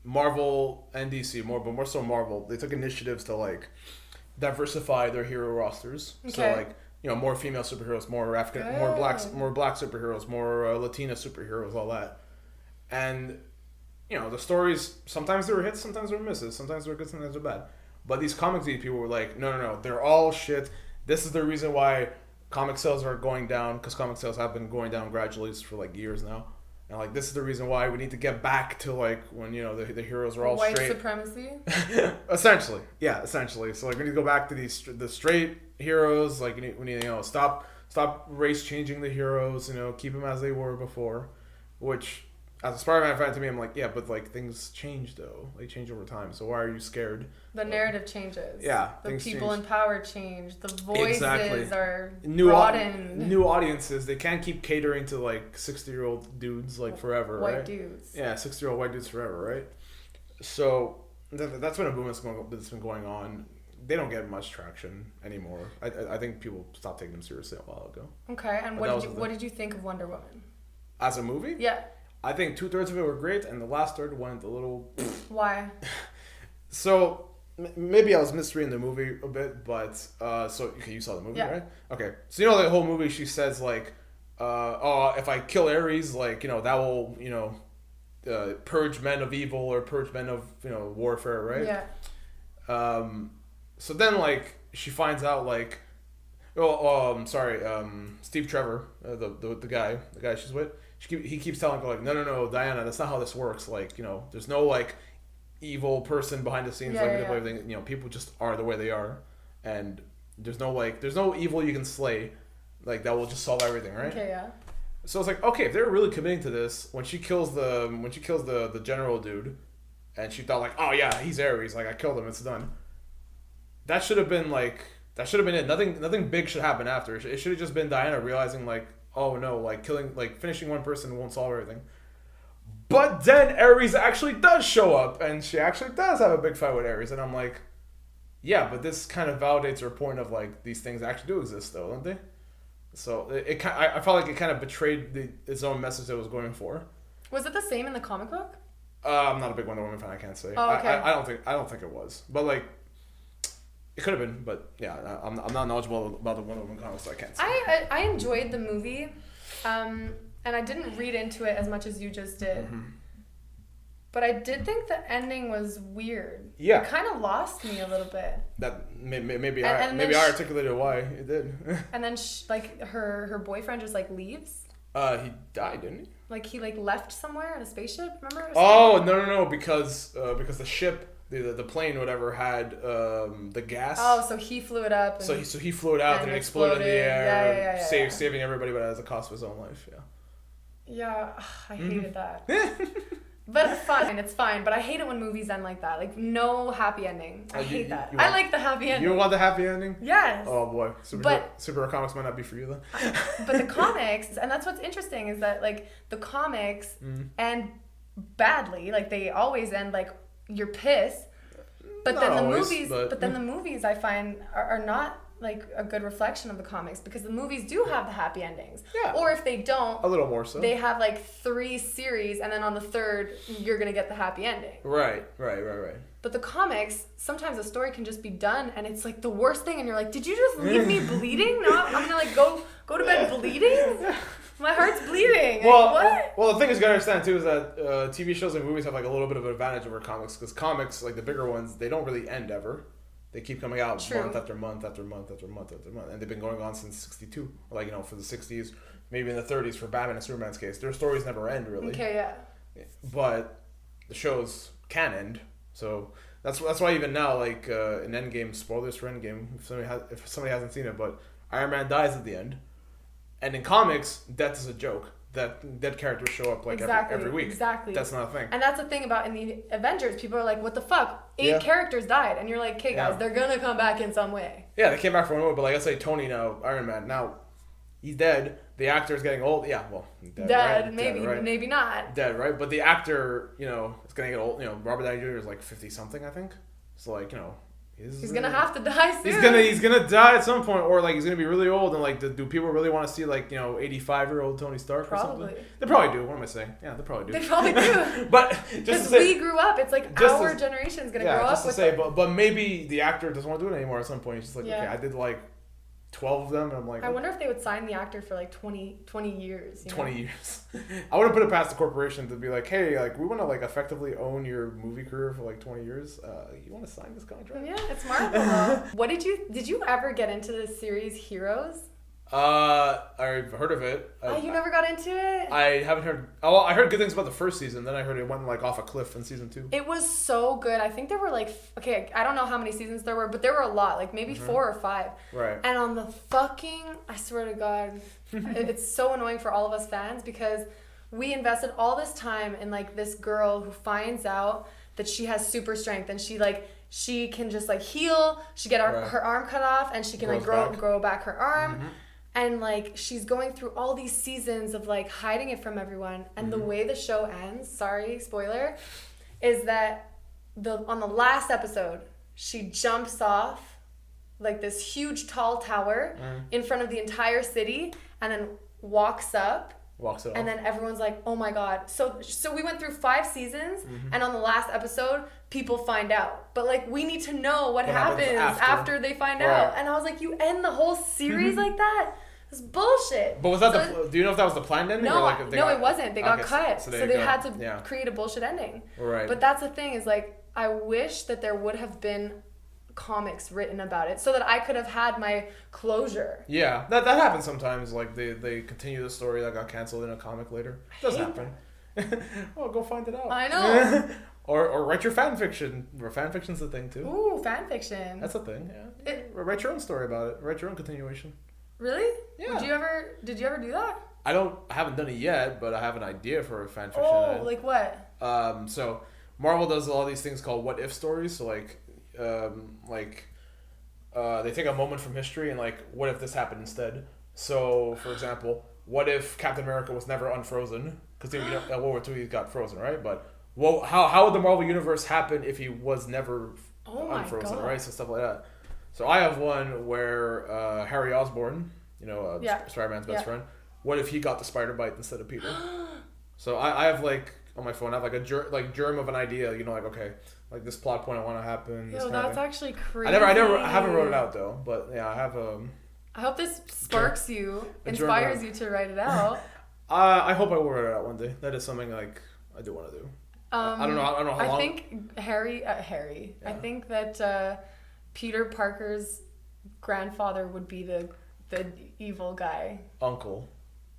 [SPEAKER 2] Marvel and DC, but more so Marvel, they took initiatives to like diversify their hero rosters. Okay. So like more female superheroes, more African, more black superheroes, more Latina superheroes, all that. And the stories, sometimes they were hits, sometimes they were misses, sometimes they were good, sometimes they were bad. But these comics people were like, no, they're all shit. This is the reason why comic sales are going down, because comic sales have been going down gradually for like years now. And like, this is the reason why we need to get back to like when, you know, the heroes are all
[SPEAKER 1] White
[SPEAKER 2] straight.
[SPEAKER 1] supremacy.
[SPEAKER 2] Essentially. Yeah, essentially. So like, we need to go back to the straight heroes. Like, we need, you know, stop race changing the heroes, you know, keep them as they were before. Which, as a Spider-Man fan, to me, I'm like, yeah, but like, things change though. They change over time. So why are you scared?
[SPEAKER 1] The narrative changes.
[SPEAKER 2] Yeah.
[SPEAKER 1] The people
[SPEAKER 2] change.
[SPEAKER 1] in power change. The voices are
[SPEAKER 2] New
[SPEAKER 1] broadened.
[SPEAKER 2] New audiences. They can't keep catering to like 60-year-old dudes like forever,
[SPEAKER 1] white
[SPEAKER 2] right?
[SPEAKER 1] dudes.
[SPEAKER 2] Yeah, 60-year-old white dudes forever, right? So that's been a boom that's been going on. They don't get much traction anymore. I think people stopped taking them seriously a while ago.
[SPEAKER 1] Okay, and what did you think of Wonder Woman?
[SPEAKER 2] As a movie?
[SPEAKER 1] Yeah.
[SPEAKER 2] I think 2/3 of it were great, and the last third went a little.
[SPEAKER 1] Why?
[SPEAKER 2] So maybe I was misreading the movie a bit, but so okay, you saw the movie, right? Okay, so you know the whole movie, she says like, oh, if I kill Ares, like, you know, that will, you know, purge men of evil or purge men of, you know, warfare, right?
[SPEAKER 1] Yeah.
[SPEAKER 2] So then like she finds out like, Steve Trevor, the guy she's with, he keeps telling her like, no, Diana, that's not how this works. Like, you know, there's no like evil person behind the scenes, everything. You know, people just are the way they are, and there's no evil you can slay, like that will just solve everything, right?
[SPEAKER 1] Okay, yeah.
[SPEAKER 2] So it's like, okay, if they're really committing to this, when she kills the general dude, and she thought like, oh yeah, he's Ares, like I killed him, it's done. That should have been it. Nothing big should happen after. It should have just been Diana realizing like, oh no, like finishing one person won't solve everything. But then Ares actually does show up, and she actually does have a big fight with Ares, and I'm like, yeah, but this kind of validates her point of like, these things actually do exist though, don't they? So I felt like it kind of betrayed its own message that it was going for.
[SPEAKER 1] Was it the same in the comic book?
[SPEAKER 2] I'm not a big Wonder Woman fan, I can't say.
[SPEAKER 1] Oh, okay.
[SPEAKER 2] I don't think it was, but like, it could have been, but yeah, I'm not knowledgeable about the Wonder Woman comics, so I can't say.
[SPEAKER 1] I enjoyed the movie, and I didn't read into it as much as you just did. Mm-hmm. But I did think the ending was weird.
[SPEAKER 2] Yeah.
[SPEAKER 1] It kind of lost me a little bit.
[SPEAKER 2] That maybe I articulated why it did.
[SPEAKER 1] And then her boyfriend just like leaves.
[SPEAKER 2] He died, didn't he?
[SPEAKER 1] Like he like left somewhere in a spaceship. Remember?
[SPEAKER 2] Oh no! Because the ship. The plane, whatever, had the gas.
[SPEAKER 1] Oh, so he flew it up.
[SPEAKER 2] So he flew it out and it exploded in the air, saving everybody, but at the cost of his own life. Yeah.
[SPEAKER 1] Yeah, I hated that. But it's fine. But I hate it when movies end like that. Like no happy ending. I hate that. I like the happy ending.
[SPEAKER 2] You want the happy ending?
[SPEAKER 1] Yes.
[SPEAKER 2] Oh boy, superhero comics might not be for you then.
[SPEAKER 1] But the comics, and that's what's interesting, is that like the comics end badly. Like they always end like, you're pissed, but then the movies I find are not like a good reflection of the comics, because the movies do have the happy endings.
[SPEAKER 2] Yeah.
[SPEAKER 1] Or if they don't,
[SPEAKER 2] a little more so.
[SPEAKER 1] They have like 3 series, and then on the 3rd you're gonna get the happy ending.
[SPEAKER 2] Right.
[SPEAKER 1] But the comics, sometimes a story can just be done, and it's like the worst thing, and you're like, did you just leave me bleeding? No, I'm gonna like go to bed bleeding. My heart's bleeding.
[SPEAKER 2] Well, the thing is, you gotta understand too, is that TV shows and movies have like a little bit of an advantage over comics, because comics, like the bigger ones, they don't really end ever. They keep coming out month after month after month after month after month, and they've been going on since '62. Like, you know, for the '60s, maybe in the '30s for Batman and Superman's case, their stories never end really.
[SPEAKER 1] Okay, yeah.
[SPEAKER 2] But the shows can end, so that's why even now, like in Endgame, spoilers for Endgame, if somebody hasn't seen it, but Iron Man dies at the end. And in comics, death is a joke. That dead characters show up like every week.
[SPEAKER 1] Exactly.
[SPEAKER 2] That's not a thing.
[SPEAKER 1] And that's the thing about in the Avengers, people are like, what the fuck? 8 characters died. And you're like, okay guys, they're gonna come back in some way.
[SPEAKER 2] Yeah, they came back from one way, but like I say, Tony now, Iron Man, now he's dead. The actor's getting old. Yeah, well, dead, right?
[SPEAKER 1] Maybe,
[SPEAKER 2] dead, right?
[SPEAKER 1] Maybe not.
[SPEAKER 2] Dead, right? But the actor, you know, is gonna get old. You know, Robert Downey Jr. is like 50 something, I think. So like, you know,
[SPEAKER 1] he's gonna have to die soon.
[SPEAKER 2] He's gonna die at some point, or like he's gonna be really old, and like, do people really want to see like, you know, 85-year-old Tony Stark or something? They probably do. What am I saying? Yeah, they probably do.
[SPEAKER 1] They probably do.
[SPEAKER 2] But
[SPEAKER 1] because we grew up, it's like our generation's gonna grow up with.
[SPEAKER 2] But maybe the actor doesn't want to do it anymore at some point. He's just like, okay, I did like 12 of them, and I'm like,
[SPEAKER 1] I wonder if they would sign the actor for like 20 years.
[SPEAKER 2] 20 years. I wouldn't put it past the corporation to be like, hey, like we want to like effectively own your movie career for like 20 years. You want to sign this contract?
[SPEAKER 1] Yeah, it's Marvel though. Did you ever get into the series Heroes?
[SPEAKER 2] I I've heard of it.
[SPEAKER 1] You never got into it?
[SPEAKER 2] I haven't heard. Oh, I heard good things about the first season. Then I heard it went like off a cliff in season 2.
[SPEAKER 1] It was so good. I think there were like, okay, I don't know how many seasons there were, but there were a lot, like maybe 4 or 5.
[SPEAKER 2] Right.
[SPEAKER 1] And on the fucking, I swear to God, it's so annoying for all of us fans because we invested all this time in like this girl who finds out that she has super strength and she can just like heal. She get her arm cut off and she can like grow back her arm. Mm-hmm. And like she's going through all these seasons of like hiding it from everyone. And the way the show ends, sorry, spoiler, is that on the last episode, she jumps off like this huge tall tower in front of the entire city and then walks up.
[SPEAKER 2] Walks it off.
[SPEAKER 1] And then everyone's like, oh my God. So we went through 5 seasons and on the last episode, people find out. But like we need to know what happens after they find out. And I was like, you end the whole series like that? It's bullshit.
[SPEAKER 2] But was that do you know if that was the planned ending?
[SPEAKER 1] No,
[SPEAKER 2] or like
[SPEAKER 1] it wasn't. They got cut. So they had to
[SPEAKER 2] yeah.
[SPEAKER 1] create a bullshit ending.
[SPEAKER 2] Right.
[SPEAKER 1] But that's the thing is like, I wish that there would have been comics written about it so that I could have had my closure.
[SPEAKER 2] Yeah, that happens sometimes. Like they continue the story that got canceled in a comic later. It does happen. Well, go find it out.
[SPEAKER 1] I know.
[SPEAKER 2] Or write your fan fiction. Fan fiction's a thing too.
[SPEAKER 1] Ooh, fan fiction.
[SPEAKER 2] That's a thing. Yeah. Write your own story about it. Write your own continuation.
[SPEAKER 1] Really?
[SPEAKER 2] Yeah.
[SPEAKER 1] Did you ever do that?
[SPEAKER 2] I haven't done it yet, but I have an idea for a fan fiction.
[SPEAKER 1] Oh, like what?
[SPEAKER 2] So Marvel does all these things called what if stories. So they take a moment from history and like, what if this happened instead? So, for example, what if Captain America was never unfrozen? Because at World War II he got frozen, right? But how would the Marvel universe happen if he was never unfrozen, right? So stuff like that. So I have one where Harry Osborn, Spider-Man's best friend, what if he got the spider bite instead of Peter? So I have like on my phone, I have like a germ of an idea, like okay, like this plot point I want to happen.
[SPEAKER 1] Yo, that's actually crazy.
[SPEAKER 2] I haven't wrote it out though, but yeah, I have
[SPEAKER 1] I hope this sparks you, inspires you to write it out.
[SPEAKER 2] I hope I will write it out one day. That is something like I do want to do. I don't know how long.
[SPEAKER 1] I think Harry. Yeah. I think that Peter Parker's grandfather would be the evil guy.
[SPEAKER 2] Uncle.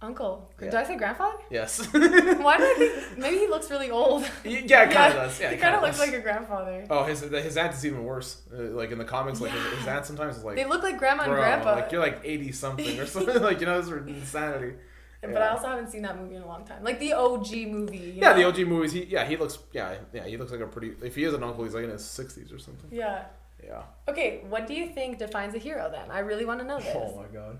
[SPEAKER 1] Yeah. Did I say grandfather?
[SPEAKER 2] Yes.
[SPEAKER 1] Why did I think? Maybe he looks really old.
[SPEAKER 2] Yeah, it kind of does. Yeah,
[SPEAKER 1] he kind of looks like a grandfather.
[SPEAKER 2] Oh, his aunt is even worse. Like in the comics, like his aunt sometimes is like.
[SPEAKER 1] They look like grandma and grandpa.
[SPEAKER 2] Like you're like 80 something or something. Like this is insanity.
[SPEAKER 1] But I also haven't seen that movie in a long time. Like the OG movie.
[SPEAKER 2] Yeah, the OG movies. He looks like a pretty. If he is an uncle, he's like in his 60s or something.
[SPEAKER 1] Yeah.
[SPEAKER 2] Yeah.
[SPEAKER 1] Okay, what do you think defines a hero then? I really want to know this.
[SPEAKER 2] Oh my God.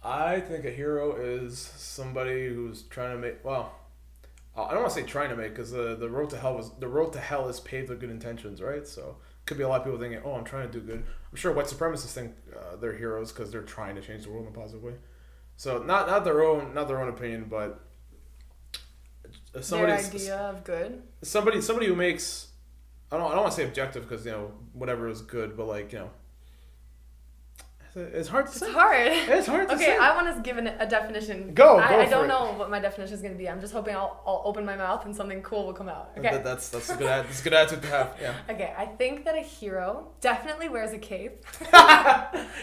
[SPEAKER 2] I think a hero is somebody who's trying to make. Well, I don't want to say trying to make because the road to hell is paved with good intentions, right? So could be a lot of people thinking, oh, I'm trying to do good. I'm sure white supremacists think they're heroes because they're trying to change the world in a positive way. So not their own opinion, but somebody's
[SPEAKER 1] their idea of good.
[SPEAKER 2] Somebody who makes. I don't want to say objective because whatever is good, but like it's hard to say. It's hard to say.
[SPEAKER 1] Okay, I want to give a definition.
[SPEAKER 2] Go
[SPEAKER 1] I don't know what my definition is going to be. I'm just hoping I'll open my mouth and something cool will come out. Okay.
[SPEAKER 2] That's a good attitude to have. Yeah.
[SPEAKER 1] Okay, I think that a hero definitely wears a cape.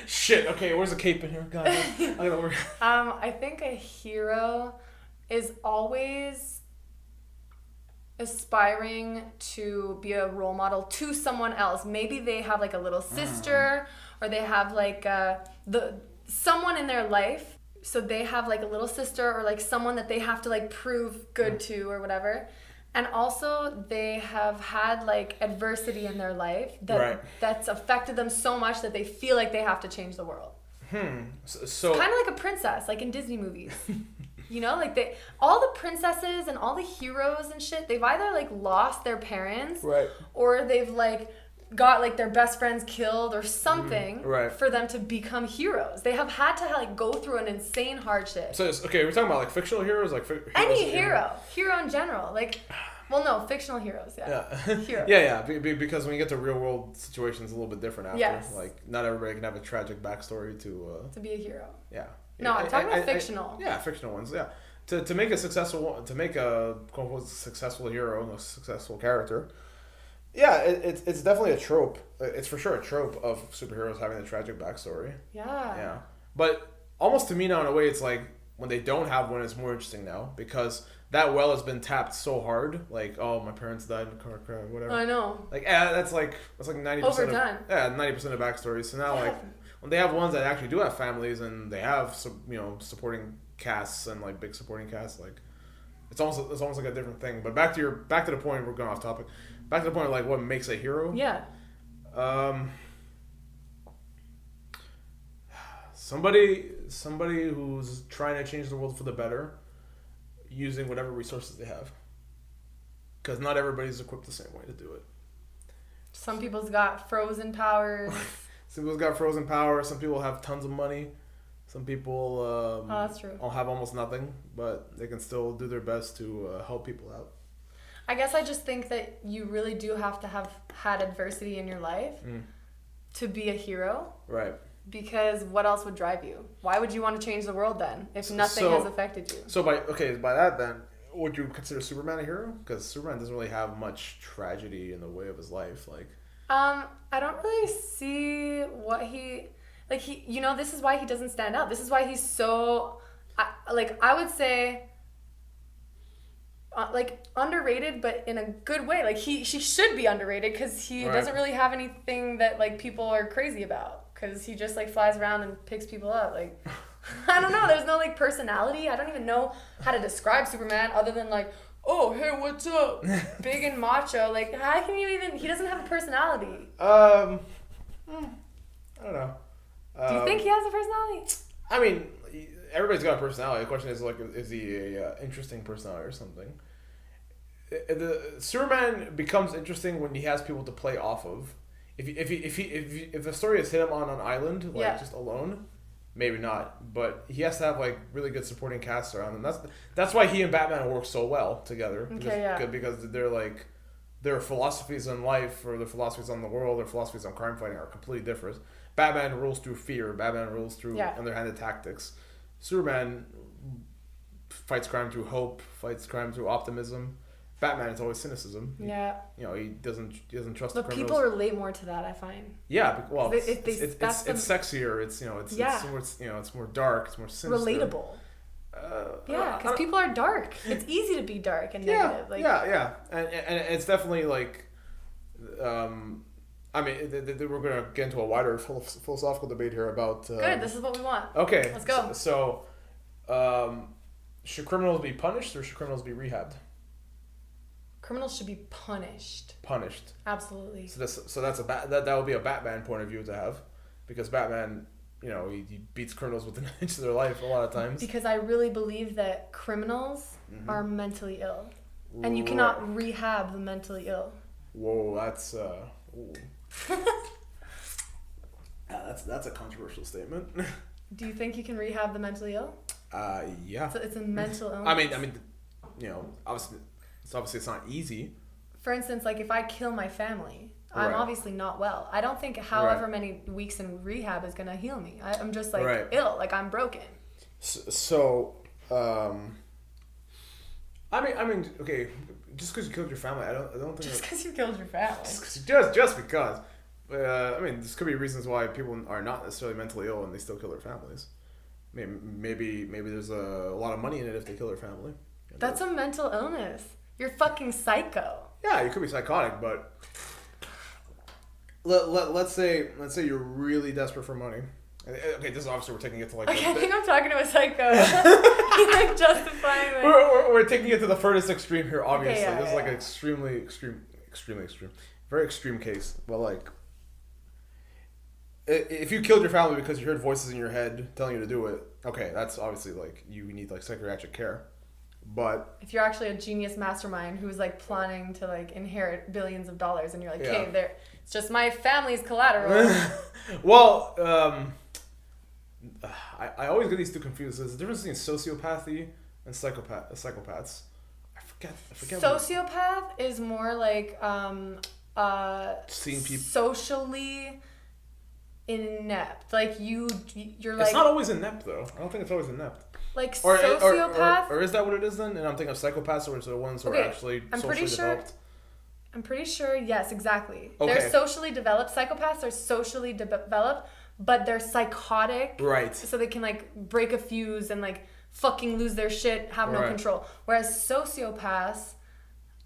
[SPEAKER 2] Shit. Okay, where's a cape in here? God, I gotta work.
[SPEAKER 1] I think a hero is always aspiring to be a role model to someone else. Maybe they have like a little sister or they have like someone in their life, so they have like a little sister or like someone that they have to like prove good to or whatever. And also they have had like adversity in their life that's affected them so much that they feel like they have to change the world.
[SPEAKER 2] So
[SPEAKER 1] kind of like a princess, like in Disney movies. Like all the princesses and all the heroes and shit, they've either like lost their parents,
[SPEAKER 2] right,
[SPEAKER 1] or they've like got like their best friends killed or something,
[SPEAKER 2] right,
[SPEAKER 1] for them to become heroes. They have had to like go through an insane hardship.
[SPEAKER 2] So we're talking about like fictional heroes, like
[SPEAKER 1] any hero in general, like. Well, no, fictional heroes, yeah. Heroes.
[SPEAKER 2] Yeah. Because when you get to real world situations, it's a little bit different after.
[SPEAKER 1] Yes.
[SPEAKER 2] Like, not everybody can have a tragic backstory to
[SPEAKER 1] be a hero.
[SPEAKER 2] Yeah.
[SPEAKER 1] No, I'm talking about fictional.
[SPEAKER 2] Fictional ones. Yeah. To make a quote unquote successful hero, a successful character. Yeah, it's definitely a trope. It's for sure a trope of superheroes having a tragic backstory.
[SPEAKER 1] Yeah.
[SPEAKER 2] Yeah. But almost to me now, in a way, it's like when they don't have one, it's more interesting now because that well has been tapped so hard. Like, oh, my parents died in a car crash, whatever.
[SPEAKER 1] I know.
[SPEAKER 2] Like, that's like 90%
[SPEAKER 1] Overdone.
[SPEAKER 2] of 90% of backstories. So now, like, when they have ones that actually do have families and they have supporting casts and like big supporting casts, like it's almost like a different thing. But back to the point, we're going off topic. Back to the point of like what makes a hero.
[SPEAKER 1] Yeah.
[SPEAKER 2] Somebody who's trying to change the world for the better, using whatever resources they have. Because not everybody's equipped the same way to do it.
[SPEAKER 1] Some people's got frozen powers.
[SPEAKER 2] Some people's got frozen power. Some people have tons of money. Some people
[SPEAKER 1] that's true.
[SPEAKER 2] have almost nothing, but they can still do their best to help people out.
[SPEAKER 1] I guess I just think that you really do have to have had adversity in your life to be a hero.
[SPEAKER 2] Right.
[SPEAKER 1] Because what else would drive you? Why would you want to change the world then if nothing has affected you?
[SPEAKER 2] So by that then, would you consider Superman a hero? Because Superman doesn't really have much tragedy in the way of his life. Like,
[SPEAKER 1] I don't really see what he this is why he doesn't stand out. This is why he's so I would say underrated, but in a good way. Like she should be underrated because he doesn't really have anything that like people are crazy about. Because he just like flies around and picks people up. Like I don't know. There's no like personality. I don't even know how to describe Superman other than like, oh hey, what's up? Big and macho. Like how can you even? He doesn't have a personality.
[SPEAKER 2] I don't know.
[SPEAKER 1] Do you think he has a personality?
[SPEAKER 2] I mean, everybody's got a personality. The question is like, is he a interesting personality or something? The Superman becomes interesting when he has people to play off of. If the story has hit him on an island, like just alone, maybe not. But he has to have like really good supporting cast around him. That's why he and Batman work so well together. Because they're like their philosophies on life or their philosophies on the world, their philosophies on crime fighting are completely different. Batman rules through fear. Batman rules through underhanded tactics. Superman fights crime through hope. Fights crime through optimism. Batman is always cynicism.
[SPEAKER 1] Yeah.
[SPEAKER 2] He doesn't trust
[SPEAKER 1] the criminals. But people relate more to that, I find.
[SPEAKER 2] Yeah, well, it's sexier. It's more dark. It's more sinister.
[SPEAKER 1] Relatable. Because people are dark. It's easy to be dark and negative.
[SPEAKER 2] And it's definitely like, I mean, we're gonna get into a wider philosophical debate here about.
[SPEAKER 1] Good. This is what we want.
[SPEAKER 2] Okay.
[SPEAKER 1] Let's go.
[SPEAKER 2] So, should criminals be punished or should criminals be rehabbed?
[SPEAKER 1] Criminals should be punished.
[SPEAKER 2] Punished.
[SPEAKER 1] Absolutely.
[SPEAKER 2] So that's that would be a Batman point of view to have, because Batman, he beats criminals within an inch of their life a lot of times.
[SPEAKER 1] Because I really believe that criminals are mentally ill, and you cannot rehab the mentally ill.
[SPEAKER 2] Whoa, that's that's a controversial statement.
[SPEAKER 1] Do you think you can rehab the mentally ill?
[SPEAKER 2] Yeah.
[SPEAKER 1] So it's a mental illness.
[SPEAKER 2] I mean, obviously it's not easy.
[SPEAKER 1] For instance, like if I kill my family, I'm obviously not well. I don't think however many weeks in rehab is gonna heal me. I'm just like ill, like I'm broken.
[SPEAKER 2] So, I mean, okay, just because you killed your family, I don't think.
[SPEAKER 1] Just because you killed your family.
[SPEAKER 2] Just because. I mean, this could be reasons why people are not necessarily mentally ill and they still kill their families. I mean, maybe there's a lot of money in it if they kill their family.
[SPEAKER 1] That's a mental illness. You're fucking psycho.
[SPEAKER 2] Yeah, you could be psychotic, but let's say you're really desperate for money. Okay, this is obviously we're taking it to like.
[SPEAKER 1] Okay, I think I'm talking to a psycho. You're like justifying it.
[SPEAKER 2] We're taking it to the furthest extreme here. Obviously, this is like an extremely extreme, very extreme case. But like, if you killed your family because you heard voices in your head telling you to do it, okay, that's obviously like you need like psychiatric care. But
[SPEAKER 1] if you're actually a genius mastermind who's like planning to like inherit billions of dollars and you're like, hey, it's just my family's collateral.
[SPEAKER 2] Well, I always get these two confused. There's a difference between sociopathy and psychopaths. I forget.
[SPEAKER 1] Sociopath is more like
[SPEAKER 2] seeing people
[SPEAKER 1] socially inept. Like you're like.
[SPEAKER 2] It's not always inept though. I don't think it's always inept.
[SPEAKER 1] Like sociopath,
[SPEAKER 2] or is that what it is then? And I'm thinking of psychopaths, or is it the ones who are actually socially developed?
[SPEAKER 1] I'm pretty sure. Yes, exactly.
[SPEAKER 2] Okay.
[SPEAKER 1] They're socially developed. Psychopaths are socially developed, but they're psychotic.
[SPEAKER 2] Right.
[SPEAKER 1] So they can like break a fuse and like fucking lose their shit, have no control. Whereas sociopaths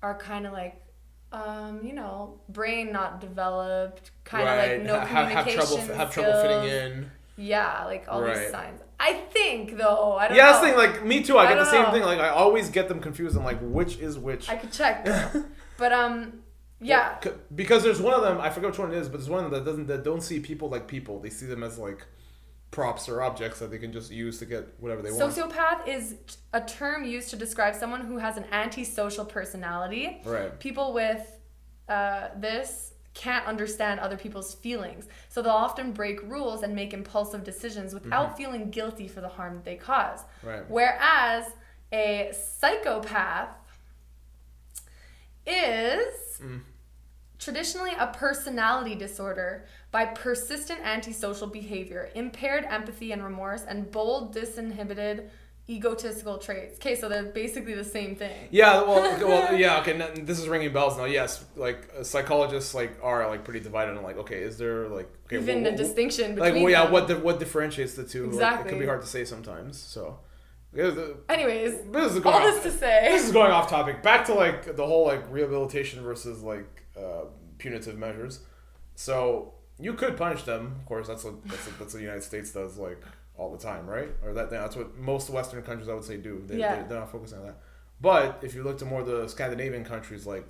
[SPEAKER 1] are kind of like, brain not developed, kind of like no communication
[SPEAKER 2] have trouble fitting in.
[SPEAKER 1] Yeah, like all these signs. I think though, I don't know.
[SPEAKER 2] Yeah, that's the thing. Like me too. I get the same thing. Like I always get them confused. I'm like, which is which?
[SPEAKER 1] I could check, but yeah.
[SPEAKER 2] Well, because there's one of them. I forget which one it is, but there's one of them that don't see people like people. They see them as like props or objects that they can just use to get whatever they want.
[SPEAKER 1] Sociopath is a term used to describe someone who has an antisocial personality.
[SPEAKER 2] Right.
[SPEAKER 1] People with this can't understand other people's feelings, so they'll often break rules and make impulsive decisions without feeling guilty for the harm that they cause.
[SPEAKER 2] Right.
[SPEAKER 1] Whereas a psychopath is traditionally a personality disorder by persistent antisocial behavior, impaired empathy and remorse, and bold, disinhibited, egotistical traits. Okay, so they're basically the same thing.
[SPEAKER 2] Yeah, well, yeah. Okay, this is ringing bells now. Yes, like psychologists are like pretty divided on like, okay, is there like
[SPEAKER 1] even a distinction between
[SPEAKER 2] like, well, yeah,
[SPEAKER 1] them?
[SPEAKER 2] what differentiates the two?
[SPEAKER 1] Exactly.
[SPEAKER 2] Like, it can be hard to say sometimes. So,
[SPEAKER 1] anyways,
[SPEAKER 2] this is going off topic. Back to like the whole like rehabilitation versus like punitive measures. So you could punish them, of course. That's what the United States does like all the time, right? Or that's what most Western countries, I would say, do. They're not focusing on that. But if you look to more the Scandinavian countries like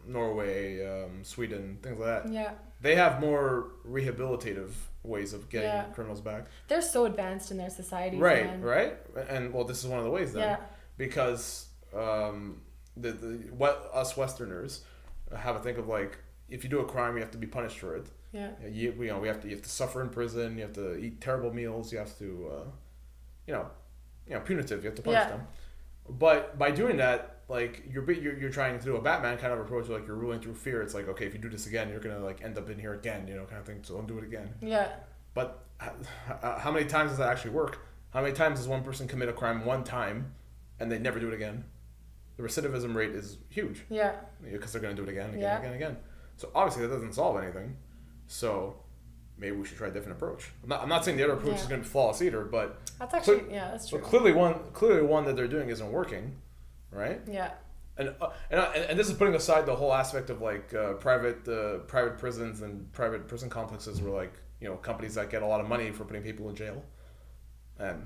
[SPEAKER 2] Norway, Sweden, things like that, they have more rehabilitative ways of getting criminals back.
[SPEAKER 1] They're so advanced in their societies,
[SPEAKER 2] right,
[SPEAKER 1] man.
[SPEAKER 2] Right? And well, this is one of the ways then, because what us Westerners have a think of like, if you do a crime, you have to be punished for it.
[SPEAKER 1] Yeah.
[SPEAKER 2] You have to suffer in prison. You have to eat terrible meals. You have to, punitive. You have to punish them. But by doing that, like you're trying to do a Batman kind of approach, like you're ruling through fear. It's like, okay, if you do this again, you're gonna like end up in here again, kind of thing. So don't do it again.
[SPEAKER 1] Yeah.
[SPEAKER 2] But how many times does that actually work? How many times does one person commit a crime one time, and they never do it again? The recidivism rate is huge.
[SPEAKER 1] Yeah.
[SPEAKER 2] Because they're gonna do it again, again. So obviously that doesn't solve anything. So maybe we should try a different approach. I'm not saying the other approach is going to be flawless either, but
[SPEAKER 1] that's actually that's true.
[SPEAKER 2] But clearly one that they're doing isn't working, right?
[SPEAKER 1] Yeah.
[SPEAKER 2] And this is putting aside the whole aspect of like private prisons and private prison complexes where like companies that get a lot of money for putting people in jail. And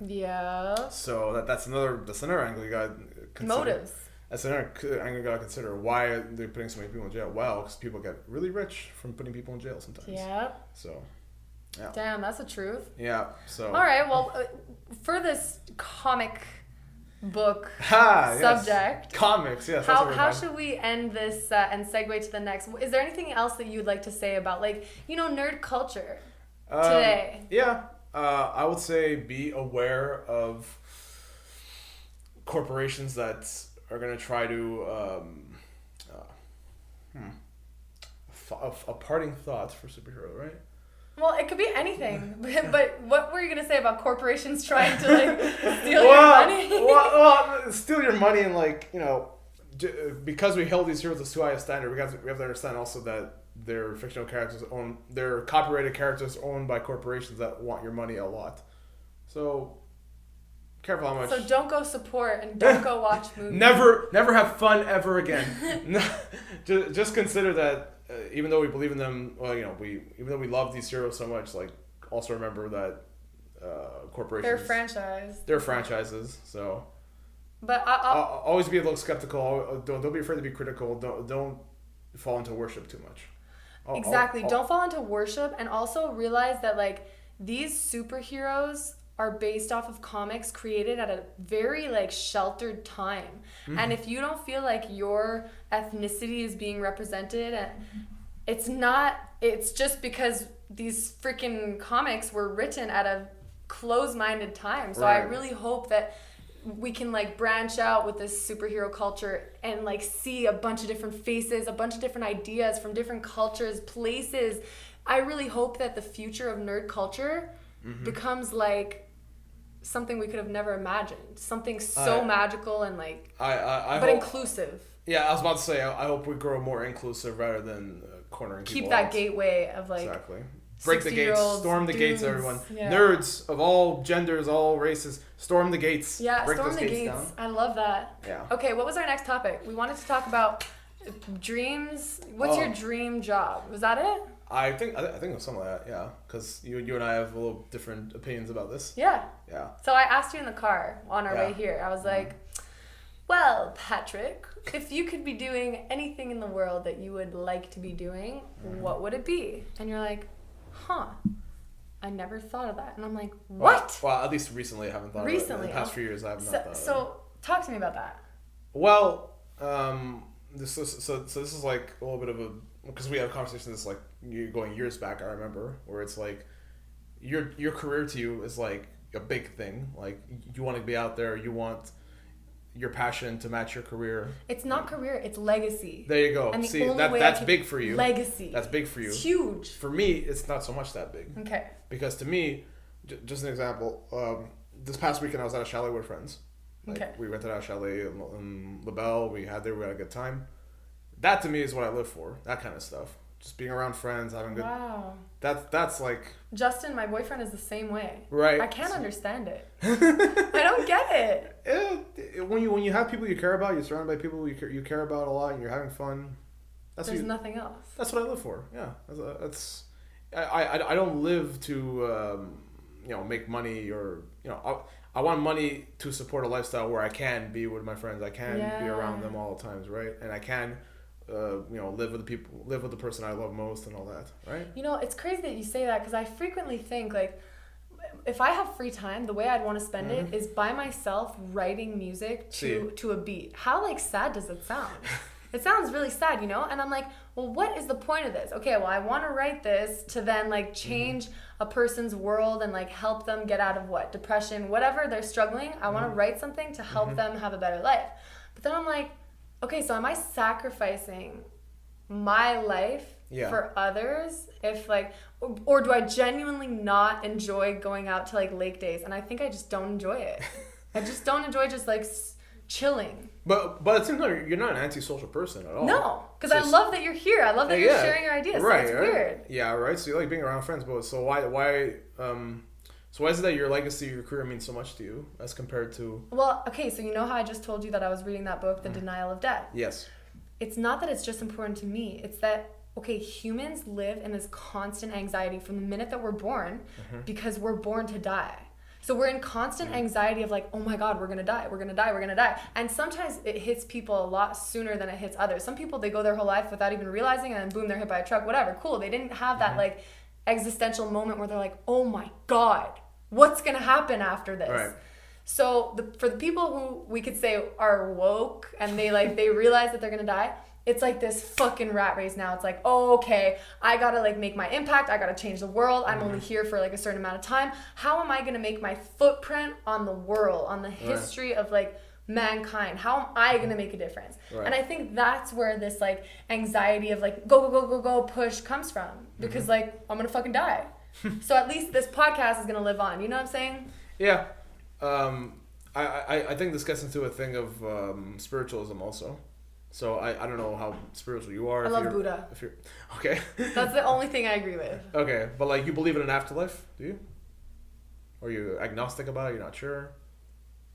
[SPEAKER 2] so that's another angle you got to consider.
[SPEAKER 1] Motives.
[SPEAKER 2] That's another angle you got to consider. Why are they putting so many people in jail? Well, because people get really rich from putting people in jail sometimes.
[SPEAKER 1] Yeah.
[SPEAKER 2] So, yeah.
[SPEAKER 1] Damn, that's the truth.
[SPEAKER 2] Yeah. So.
[SPEAKER 1] All right. Well, for this comic book subject,
[SPEAKER 2] yes. Comics. Yes.
[SPEAKER 1] How should we end this and segue to the next? Is there anything else that you'd like to say about nerd culture today?
[SPEAKER 2] Yeah. I would say be aware of corporations that are going to try to a parting thought for superhero, right?
[SPEAKER 1] Well, it could be anything, but what were you going to say about corporations trying to steal your money?
[SPEAKER 2] well, steal your money and because we held these heroes to too high a standard, we have to understand also that their fictional characters their copyrighted characters owned by corporations that want your money a lot. So careful how much.
[SPEAKER 1] So don't go support and don't go watch movies.
[SPEAKER 2] Never have fun ever again. just consider that even though we believe in them, even though we love these heroes so much, like also remember that corporations.
[SPEAKER 1] They're
[SPEAKER 2] franchises. So.
[SPEAKER 1] But I'll
[SPEAKER 2] always be a little skeptical. Don't be afraid to be critical. Don't fall into worship too much.
[SPEAKER 1] Exactly. Don't fall into worship, and also realize that these superheroes are based off of comics created at a very sheltered time. Mm-hmm. And if you don't feel like your ethnicity is being represented, it's just because these freaking comics were written at a closed-minded time. So I really hope that we can branch out with this superhero culture and see a bunch of different faces, a bunch of different ideas from different cultures, places. I really hope that the future of nerd culture becomes something we could have never imagined. Something so magical and but inclusive.
[SPEAKER 2] Yeah, I was about to say, I hope we grow more inclusive rather than cornering people
[SPEAKER 1] Keep that gateway of
[SPEAKER 2] Exactly. break the gates, storm the gates, everyone. Yeah. Nerds of all genders, all races, storm the gates.
[SPEAKER 1] Yeah, break storm the gates. Down. I love that.
[SPEAKER 2] Yeah.
[SPEAKER 1] Okay, what was our next topic? We wanted to talk about dreams. What's your dream job? Was that it?
[SPEAKER 2] I think it was something like that, yeah. Because you and I have a little different opinions about this.
[SPEAKER 1] Yeah.
[SPEAKER 2] Yeah.
[SPEAKER 1] So I asked you in the car on our way here. I was like, well, Patrick, if you could be doing anything in the world that you would like to be doing, what would it be? And you're like, I never thought of that. And I'm like, what?
[SPEAKER 2] Well, at least recently I haven't thought of it. In the past few years I have not thought of it.
[SPEAKER 1] So talk to me about that.
[SPEAKER 2] Well, this is like a little bit of a, because we had a conversation that's like going years back, I remember, where it's like your career to you is like a big thing. Like you want to be out there, you want your passion to match your career. It's
[SPEAKER 1] not career, it's legacy.
[SPEAKER 2] There you go.
[SPEAKER 1] And
[SPEAKER 2] see, that's big for you.
[SPEAKER 1] Legacy.
[SPEAKER 2] That's big for you.
[SPEAKER 1] It's huge.
[SPEAKER 2] For me, it's not so much that big.
[SPEAKER 1] Okay.
[SPEAKER 2] Because to me, just an example, this past weekend I was at a chalet with friends. Like,
[SPEAKER 1] okay.
[SPEAKER 2] We rented out a chalet in LaBelle. We had a good time. That to me is what I live for. That kind of stuff. Just being around friends, having good.
[SPEAKER 1] Wow.
[SPEAKER 2] That's like.
[SPEAKER 1] Justin, my boyfriend, is the same way.
[SPEAKER 2] Right.
[SPEAKER 1] I can't understand it. I don't get
[SPEAKER 2] it. When you have people you care about, you're surrounded by people you care about a lot, and you're having fun.
[SPEAKER 1] There's nothing else.
[SPEAKER 2] That's what I live for. Yeah. That's. I don't live to make money or I want money to support a lifestyle where I can be with my friends. I can be around them all the times, right? And I can. Live with the person I love most and all that, right?
[SPEAKER 1] It's crazy that you say that because I frequently think like, if I have free time, the way I'd want to spend it is by myself writing music to a beat. How like sad does it sound? It sounds really sad, And I'm like, well, what is the point of this? Okay, well, I want to write this to then like change a person's world and like help them get out of depression, whatever they're struggling. I want to write something to help them have a better life. But then I'm like, okay, so am I sacrificing my life for others if like, or do I genuinely not enjoy going out to like lake days? And I think I just don't enjoy it. I just don't enjoy just like chilling.
[SPEAKER 2] But it seems like you're not an antisocial person at all.
[SPEAKER 1] No, because I love that you're here. I love that you're sharing your ideas.
[SPEAKER 2] Right,
[SPEAKER 1] so it's weird.
[SPEAKER 2] Yeah, right. So you like being around friends, but so why is it that your legacy, your career means so much to you as compared to?
[SPEAKER 1] Well, okay, so how I just told you that I was reading that book, The Denial of Death.
[SPEAKER 2] Yes.
[SPEAKER 1] It's not that it's just important to me. It's that, okay, humans live in this constant anxiety from the minute that we're born because we're born to die. So we're in constant anxiety of like, oh my God, we're going to die. We're going to die. We're going to die. And sometimes it hits people a lot sooner than it hits others. Some people, they go their whole life without even realizing and then boom, they're hit by a truck, whatever. Cool. They didn't have that like existential moment where they're like, oh my God, what's going to happen after this?
[SPEAKER 2] Right.
[SPEAKER 1] So for the people who we could say are woke and they realize that they're going to die, it's like this fucking rat race now. It's like, oh, okay, I gotta like make my impact. I gotta change the world. I'm only here for like a certain amount of time. How am I gonna make my footprint on the world, on the history of like mankind? How am I gonna make a difference? Right. And I think that's where this like anxiety of like go push comes from, because like I'm gonna fucking die. So at least this podcast is gonna live on. You know what I'm saying?
[SPEAKER 2] Yeah. I think this gets into a thing of spiritualism also. So I don't know how spiritual you are.
[SPEAKER 1] I love Buddha.
[SPEAKER 2] If you're okay.
[SPEAKER 1] That's the only thing I agree with.
[SPEAKER 2] Okay, but like you believe in an afterlife, do you? Or are you agnostic about it? You're not sure?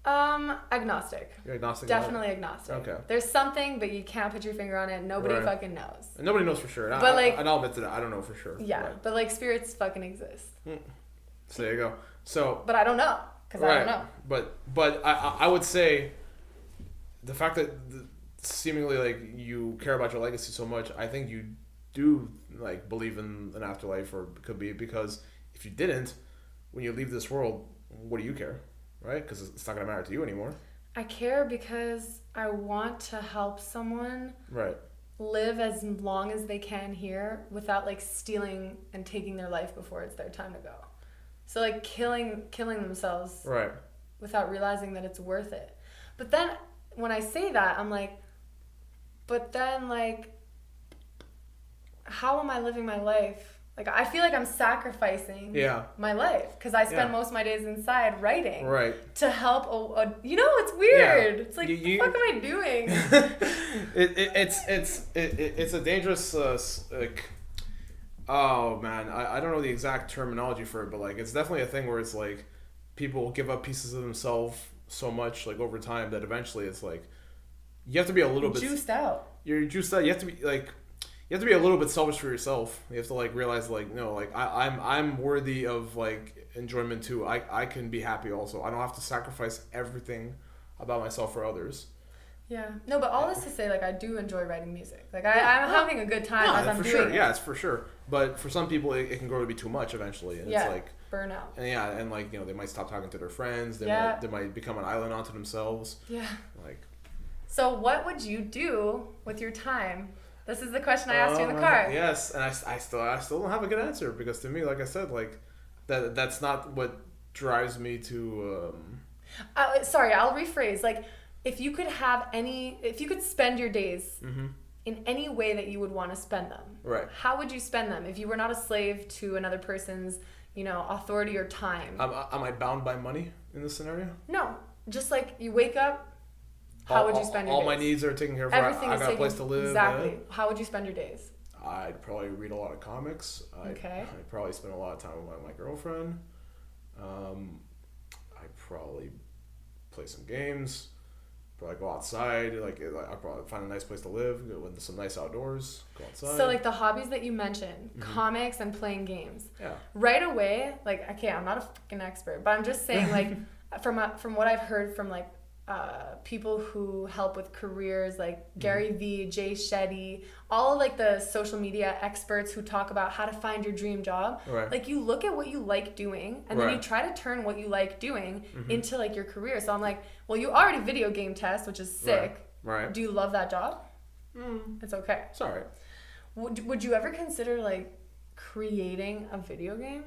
[SPEAKER 1] Agnostic.
[SPEAKER 2] You're agnostic.
[SPEAKER 1] Definitely agnostic. Okay. There's something, but you can't put your finger on it. Nobody fucking knows.
[SPEAKER 2] And nobody knows for sure.
[SPEAKER 1] But
[SPEAKER 2] and I'll admit to that. I don't know for sure.
[SPEAKER 1] Yeah, but like spirits fucking exist.
[SPEAKER 2] So there you go. So.
[SPEAKER 1] But I don't know because I don't know.
[SPEAKER 2] But I would say the fact that seemingly like you care about your legacy so much, I think you do like believe in an afterlife, or could be, because if you didn't, when you leave this world, what do you care, right? Because it's not gonna matter to you anymore.
[SPEAKER 1] I care because I want to help someone live as long as they can here without like stealing and taking their life before it's their time to go. So like killing themselves without realizing that it's worth it. But then when I say that, I'm like, but then, like, how am I living my life? Like, I feel like I'm sacrificing my life because I spend most of my days inside writing to help it's weird. It's like, what the fuck am I doing?
[SPEAKER 2] It's a dangerous Oh man, I don't know the exact terminology for it, but like it's definitely a thing where it's like people give up pieces of themselves so much like over time that eventually it's like you have to be a little bit
[SPEAKER 1] juiced out.
[SPEAKER 2] You're juiced out. You have to be like you have to be a little bit selfish for yourself. You have to like realize like no, like I'm worthy of like enjoyment too. I can be happy also. I don't have to sacrifice everything about myself for others.
[SPEAKER 1] Yeah. No, but all this to say, like, I do enjoy writing music. Like, I'm having a good time as I'm
[SPEAKER 2] for
[SPEAKER 1] doing
[SPEAKER 2] sure.
[SPEAKER 1] it.
[SPEAKER 2] Yeah, it's for sure. But for some people, it can grow to be too much eventually. And it's like...
[SPEAKER 1] burnout.
[SPEAKER 2] And like, you know, they might stop talking to their friends. They might become an island unto themselves.
[SPEAKER 1] Yeah.
[SPEAKER 2] Like...
[SPEAKER 1] So what would you do with your time? This is the question I asked you in the car.
[SPEAKER 2] Yes, and I still don't have a good answer because to me, like I said, like, that's not what drives me to...
[SPEAKER 1] Sorry, I'll rephrase. Like... If you could spend your days in any way that you would want to spend them,
[SPEAKER 2] right?
[SPEAKER 1] How would you spend them if you were not a slave to another person's, authority or time?
[SPEAKER 2] Am I bound by money in this scenario?
[SPEAKER 1] No, just like you wake up. How would you spend your days?
[SPEAKER 2] All my needs are taken care of.
[SPEAKER 1] Everything
[SPEAKER 2] I
[SPEAKER 1] is
[SPEAKER 2] got
[SPEAKER 1] taken,
[SPEAKER 2] a place to live.
[SPEAKER 1] Exactly. How would you spend your days?
[SPEAKER 2] I'd probably read a lot of comics. I'd probably spend a lot of time with my girlfriend. I'd probably play some games. Probably go outside. Like I'll probably find a nice place to live. Go into some nice outdoors. Go outside.
[SPEAKER 1] So like the hobbies that you mentioned, comics and playing games.
[SPEAKER 2] Yeah.
[SPEAKER 1] Right away, like okay, I'm not a fucking expert, but I'm just saying like from what I've heard from like people who help with careers like Gary Vee, Jay Shetty, all of like the social media experts who talk about how to find your dream job.
[SPEAKER 2] Right.
[SPEAKER 1] Like you look at what you like doing and then you try to turn what you like doing into like your career. So I'm like, well, you already video game test, which is sick.
[SPEAKER 2] Right.
[SPEAKER 1] Do you love that job? It's okay.
[SPEAKER 2] It's all right.
[SPEAKER 1] Would you ever consider like creating a video game?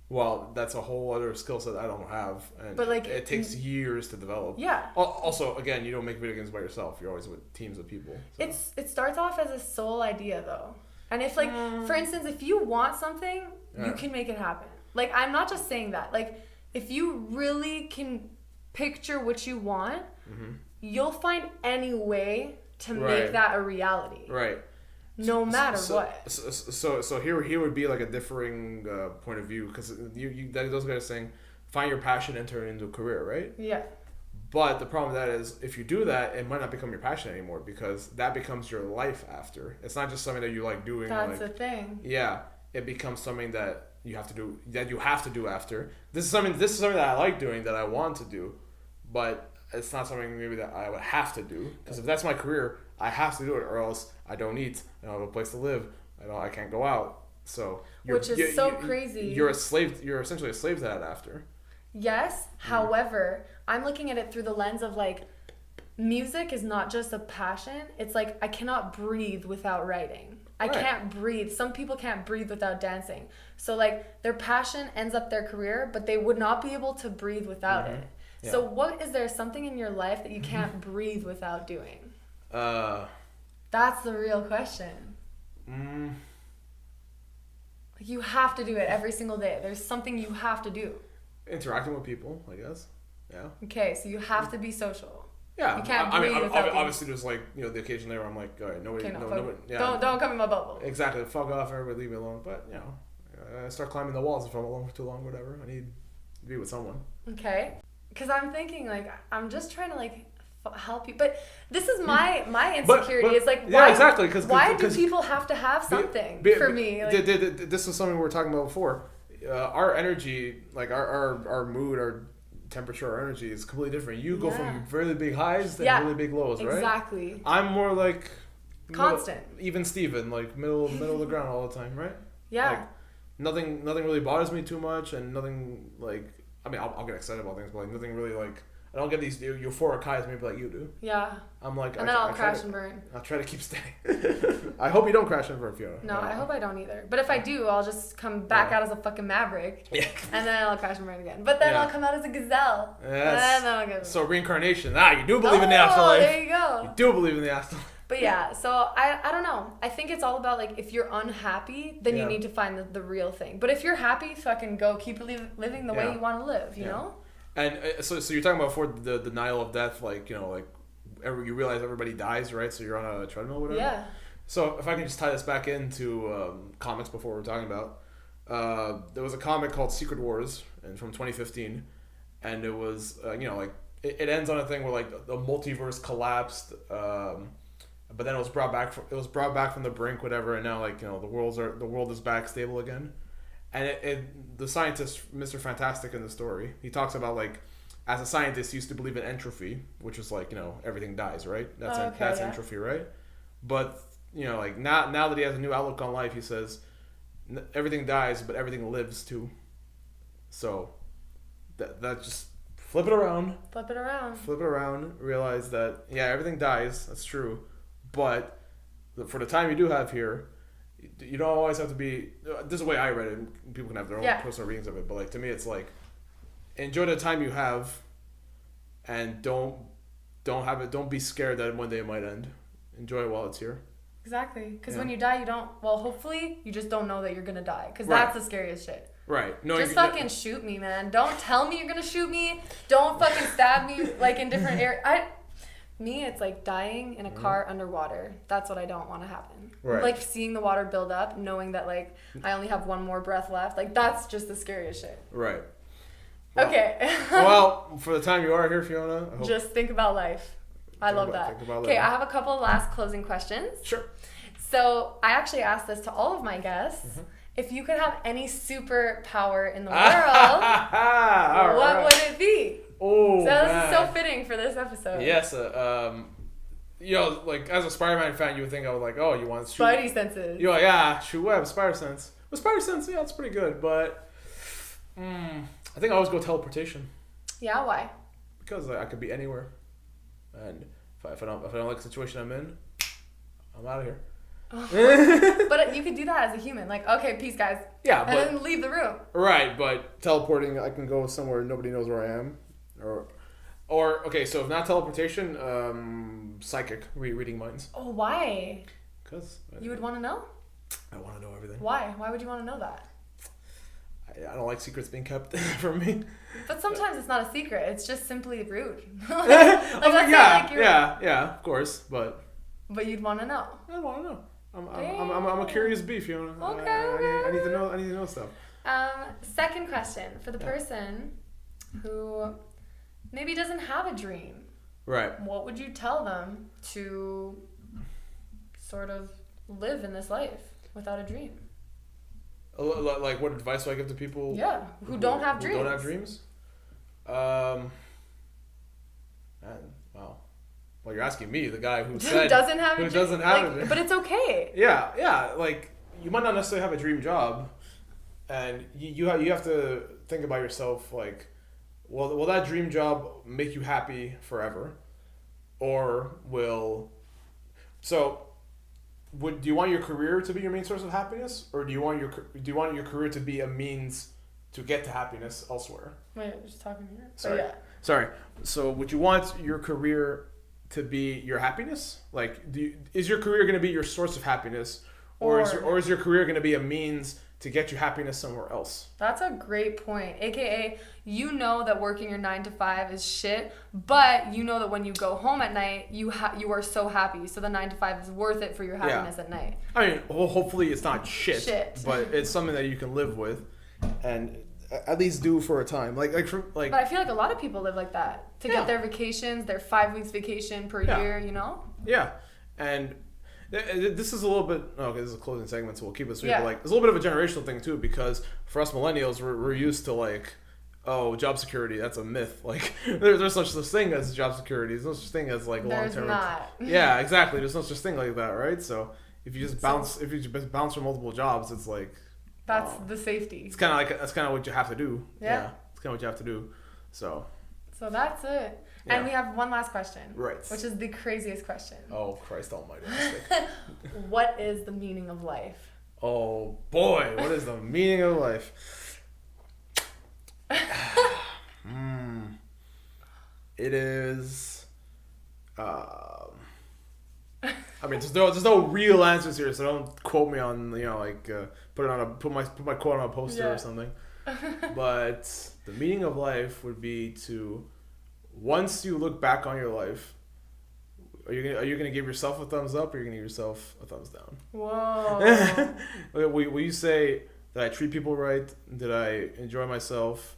[SPEAKER 2] Well, that's a whole other skill set I don't have, and
[SPEAKER 1] but like
[SPEAKER 2] it takes years to develop.
[SPEAKER 1] Yeah.
[SPEAKER 2] Also, again, you don't make video games by yourself. You're always with teams of people. So.
[SPEAKER 1] It starts off as a sole idea though, and if like for instance, if you want something, you can make it happen. Like I'm not just saying that. Like if you really can picture what you want, you'll find any way to make that a reality.
[SPEAKER 2] Right.
[SPEAKER 1] No matter what.
[SPEAKER 2] So here would be like a differing point of view because those guys are saying find your passion and turn it into a career, right?
[SPEAKER 1] Yeah.
[SPEAKER 2] But the problem with that is if you do that, it might not become your passion anymore because that becomes your life after. It's not just something that you like doing.
[SPEAKER 1] That's the thing.
[SPEAKER 2] Yeah, it becomes something that you have to do after. This is something that I like doing that I want to do, but it's not something maybe that I would have to do because if that's my career, I have to do it or else I don't eat. I don't have a place to live. I can't go out. So
[SPEAKER 1] which is so crazy.
[SPEAKER 2] You're a slave. You're essentially a slave to that after.
[SPEAKER 1] Yes. However, I'm looking at it through the lens of like, music is not just a passion. It's like I cannot breathe without writing. I can't breathe. Some people can't breathe without dancing. So like their passion ends up their career, but they would not be able to breathe without it. Yeah. So is there something in your life that you can't breathe without doing? That's the real question. Like you have to do it every single day. There's something you have to do.
[SPEAKER 2] Interacting with people, I guess. Yeah.
[SPEAKER 1] Okay, so you have to be social.
[SPEAKER 2] Yeah.
[SPEAKER 1] You can't breathe without
[SPEAKER 2] obviously there's like, the occasion there where I'm like, all right, nobody,
[SPEAKER 1] don't come in my bubble.
[SPEAKER 2] Exactly. Fuck off, everybody leave me alone. But, I start climbing the walls if I'm alone for too long, whatever. I need to be with someone.
[SPEAKER 1] Okay. Because I'm thinking, like, I'm just trying to, like, help you. But this is my insecurity. It's like, why,
[SPEAKER 2] exactly.
[SPEAKER 1] Why do people have to have something for me? Like,
[SPEAKER 2] this is something we were talking about before. Our energy, like our mood, our temperature, our energy is completely different. You go from really big highs to really big lows, right?
[SPEAKER 1] Exactly.
[SPEAKER 2] I'm more like
[SPEAKER 1] constant,
[SPEAKER 2] even Steven, like middle of the ground all the time, right?
[SPEAKER 1] Yeah.
[SPEAKER 2] Like, nothing really bothers me too much, and nothing like. I mean, I'll get excited about things, but like nothing really like. I don't get these euphoric highs maybe like you do.
[SPEAKER 1] Yeah.
[SPEAKER 2] I'm like,
[SPEAKER 1] and then I'll crash and burn.
[SPEAKER 2] I'll try to keep steady. I hope you don't crash and burn, Fiona.
[SPEAKER 1] No, I hope I don't either. But if I do, I'll just come back out as a fucking maverick. Yeah. And then I'll crash and burn again. But then I'll come out as a gazelle.
[SPEAKER 2] Yes.
[SPEAKER 1] And then I'll get...
[SPEAKER 2] So reincarnation. You do believe in the afterlife.
[SPEAKER 1] There you go.
[SPEAKER 2] You do believe in the afterlife.
[SPEAKER 1] But yeah, so I don't know. I think it's all about like if you're unhappy, then you need to find the real thing. But if you're happy, fucking go. Keep living the way you want to live, you know?
[SPEAKER 2] And so you're talking about before the denial of death, like, you realize everybody dies, right? So you're on a treadmill or whatever?
[SPEAKER 1] Yeah.
[SPEAKER 2] So if I can just tie this back into comics before we're talking about, there was a comic called Secret Wars and from 2015, and it was like it ends on a thing where like the multiverse collapsed, but then it was brought back from the brink, whatever, and now like the world is back stable again, and the scientist Mr. Fantastic in the story, he talks about like as a scientist he used to believe in entropy, which is like everything dies, right? That's entropy, right? But like now that he has a new outlook on life, he says everything dies, but everything lives too. So that just flip it around. Realize that everything dies. That's true, but for the time you do have here, you don't always have to be. This is the way I read it. People can have their own personal readings of it, but like to me, it's like enjoy the time you have, and don't be scared that one day it might end. Enjoy it while it's here.
[SPEAKER 1] Exactly, because when you die, you don't. Well, hopefully, you just don't know that you're gonna die, because that's the scariest shit.
[SPEAKER 2] Right.
[SPEAKER 1] No, just fucking shoot me, man. Don't tell me you're gonna shoot me. Don't fucking stab me like in different areas. It's like dying in a car underwater. That's what I don't want to happen.
[SPEAKER 2] Right.
[SPEAKER 1] Like seeing the water build up, knowing that like I only have one more breath left. Like that's just the scariest shit.
[SPEAKER 2] Right. Well,
[SPEAKER 1] okay.
[SPEAKER 2] Well, for the time you are here, Fiona, I hope
[SPEAKER 1] just think about life. I love that. Okay, I have a couple last closing questions.
[SPEAKER 2] Sure.
[SPEAKER 1] So I actually asked this to all of my guests. Mm-hmm. If you could have any superpower in the world, what would it be?
[SPEAKER 2] Oh,
[SPEAKER 1] so this is so fitting for this episode.
[SPEAKER 2] Yes. Like as a Spider-Man fan, you would think I would like, oh, you want to shoot
[SPEAKER 1] Spidey senses.
[SPEAKER 2] Shoot web, Spider Sense. Well, Spider Sense, it's pretty good, but I think I always go teleportation.
[SPEAKER 1] Yeah, why?
[SPEAKER 2] Because I could be anywhere, and if I don't like the situation I'm in, I'm out of here.
[SPEAKER 1] But you could do that as a human, like, okay, peace, guys.
[SPEAKER 2] Yeah,
[SPEAKER 1] and then leave the room.
[SPEAKER 2] Right, but teleporting, I can go somewhere nobody knows where I am, or okay, so if not teleportation, psychic, reading minds.
[SPEAKER 1] Oh, why?
[SPEAKER 2] Because
[SPEAKER 1] you would want to know.
[SPEAKER 2] I want to know everything.
[SPEAKER 1] Why? Why would you want to know that?
[SPEAKER 2] I don't like secrets being kept from me.
[SPEAKER 1] But sometimes it's not a secret. It's just simply rude.
[SPEAKER 2] Of course, but you'd
[SPEAKER 1] want to know.
[SPEAKER 2] I want to know. I'm a curious beef, you know.
[SPEAKER 1] Okay.
[SPEAKER 2] I need to know stuff.
[SPEAKER 1] Second question for the person who maybe doesn't have a dream.
[SPEAKER 2] Right.
[SPEAKER 1] What would you tell them to sort of live in this life without a dream?
[SPEAKER 2] Like what advice do I give to people?
[SPEAKER 1] Yeah, who don't have dreams.
[SPEAKER 2] Don't have dreams. Wow. Well, you're asking me, the guy who
[SPEAKER 1] doesn't have a dream. But it's okay.
[SPEAKER 2] Yeah. Like you might not necessarily have a dream job, and you have to think about yourself. Like, will that dream job make you happy forever, or will? So, do you want your career to be your main source of happiness, or do you want your career to be a means to get to happiness elsewhere?
[SPEAKER 1] Wait, I'm just talking here.
[SPEAKER 2] Sorry. So, would you want your career to be your happiness? Like, is your career going to be your source of happiness, or is your career going to be a means to get you happiness somewhere else?
[SPEAKER 1] That's a great point. AKA, you know that working your 9 to 5 is shit, but you know that when you go home at night, you are so happy. So the 9 to 5 is worth it for your happiness at night.
[SPEAKER 2] I mean, hopefully it's not shit, but it's something that you can live with, and at least do for a time. But
[SPEAKER 1] I feel like a lot of people live like that to get their vacations, their 5 weeks vacation per year. You know. Yeah,
[SPEAKER 2] and this is a little bit okay. This is a closing segment, so we'll keep it sweet. But it's a little bit of a generational thing too, because for us millennials, we're used to job security. That's a myth. Like there's such thing as job security. There's no such thing as long term.
[SPEAKER 1] There's not.
[SPEAKER 2] Yeah, exactly. There's no such thing like that, right? So if you just bounce from multiple jobs, it's like
[SPEAKER 1] that's the safety.
[SPEAKER 2] It's kind of that's kind of what you have to do. Yeah, it's kind of what you have to do. So that's
[SPEAKER 1] it. Yeah. And we have one last question.
[SPEAKER 2] Right.
[SPEAKER 1] Which is the craziest question.
[SPEAKER 2] Oh, Christ almighty.
[SPEAKER 1] What is the meaning of life?
[SPEAKER 2] Oh, boy. What is the meaning of life? It is... I mean, there's no real answers here, so don't quote me on, put my quote on a poster or something. But the meaning of life would be to... Once you look back on your life, Are you gonna give yourself a thumbs up, or are you gonna give yourself a thumbs down?
[SPEAKER 1] Whoa.
[SPEAKER 2] Will you say that I treat people right? Did I enjoy myself?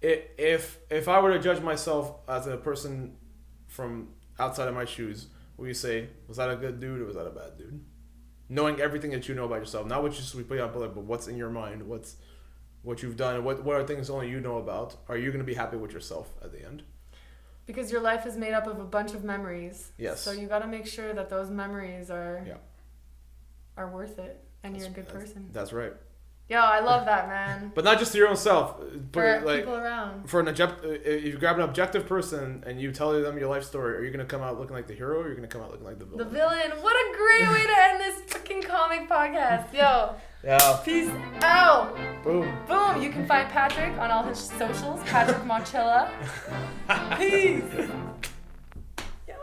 [SPEAKER 2] If I were to judge myself as a person from outside of my shoes, will you say, was that a good dude or was that a bad dude? Knowing everything that you know about yourself, not what you put on public, but what's in your mind, what you've done, and what are things only you know about. Are you going to be happy with yourself at the end?
[SPEAKER 1] Because your life is made up of a bunch of memories.
[SPEAKER 2] Yes.
[SPEAKER 1] So you got to make sure that those memories are worth it, and you're a good person.
[SPEAKER 2] That's right.
[SPEAKER 1] Yo, I love that, man.
[SPEAKER 2] But not just to your own self.
[SPEAKER 1] For people around.
[SPEAKER 2] For if you grab an objective person and you tell them your life story, are you going to come out looking like the hero, or are you going to come out looking like the villain?
[SPEAKER 1] The villain. What a great way to end this fucking comic podcast. Yo.
[SPEAKER 2] Yeah.
[SPEAKER 1] Peace out.
[SPEAKER 2] Boom.
[SPEAKER 1] Boom. You can find Patrick on all his socials. Patrick Mocella. Peace. Yo.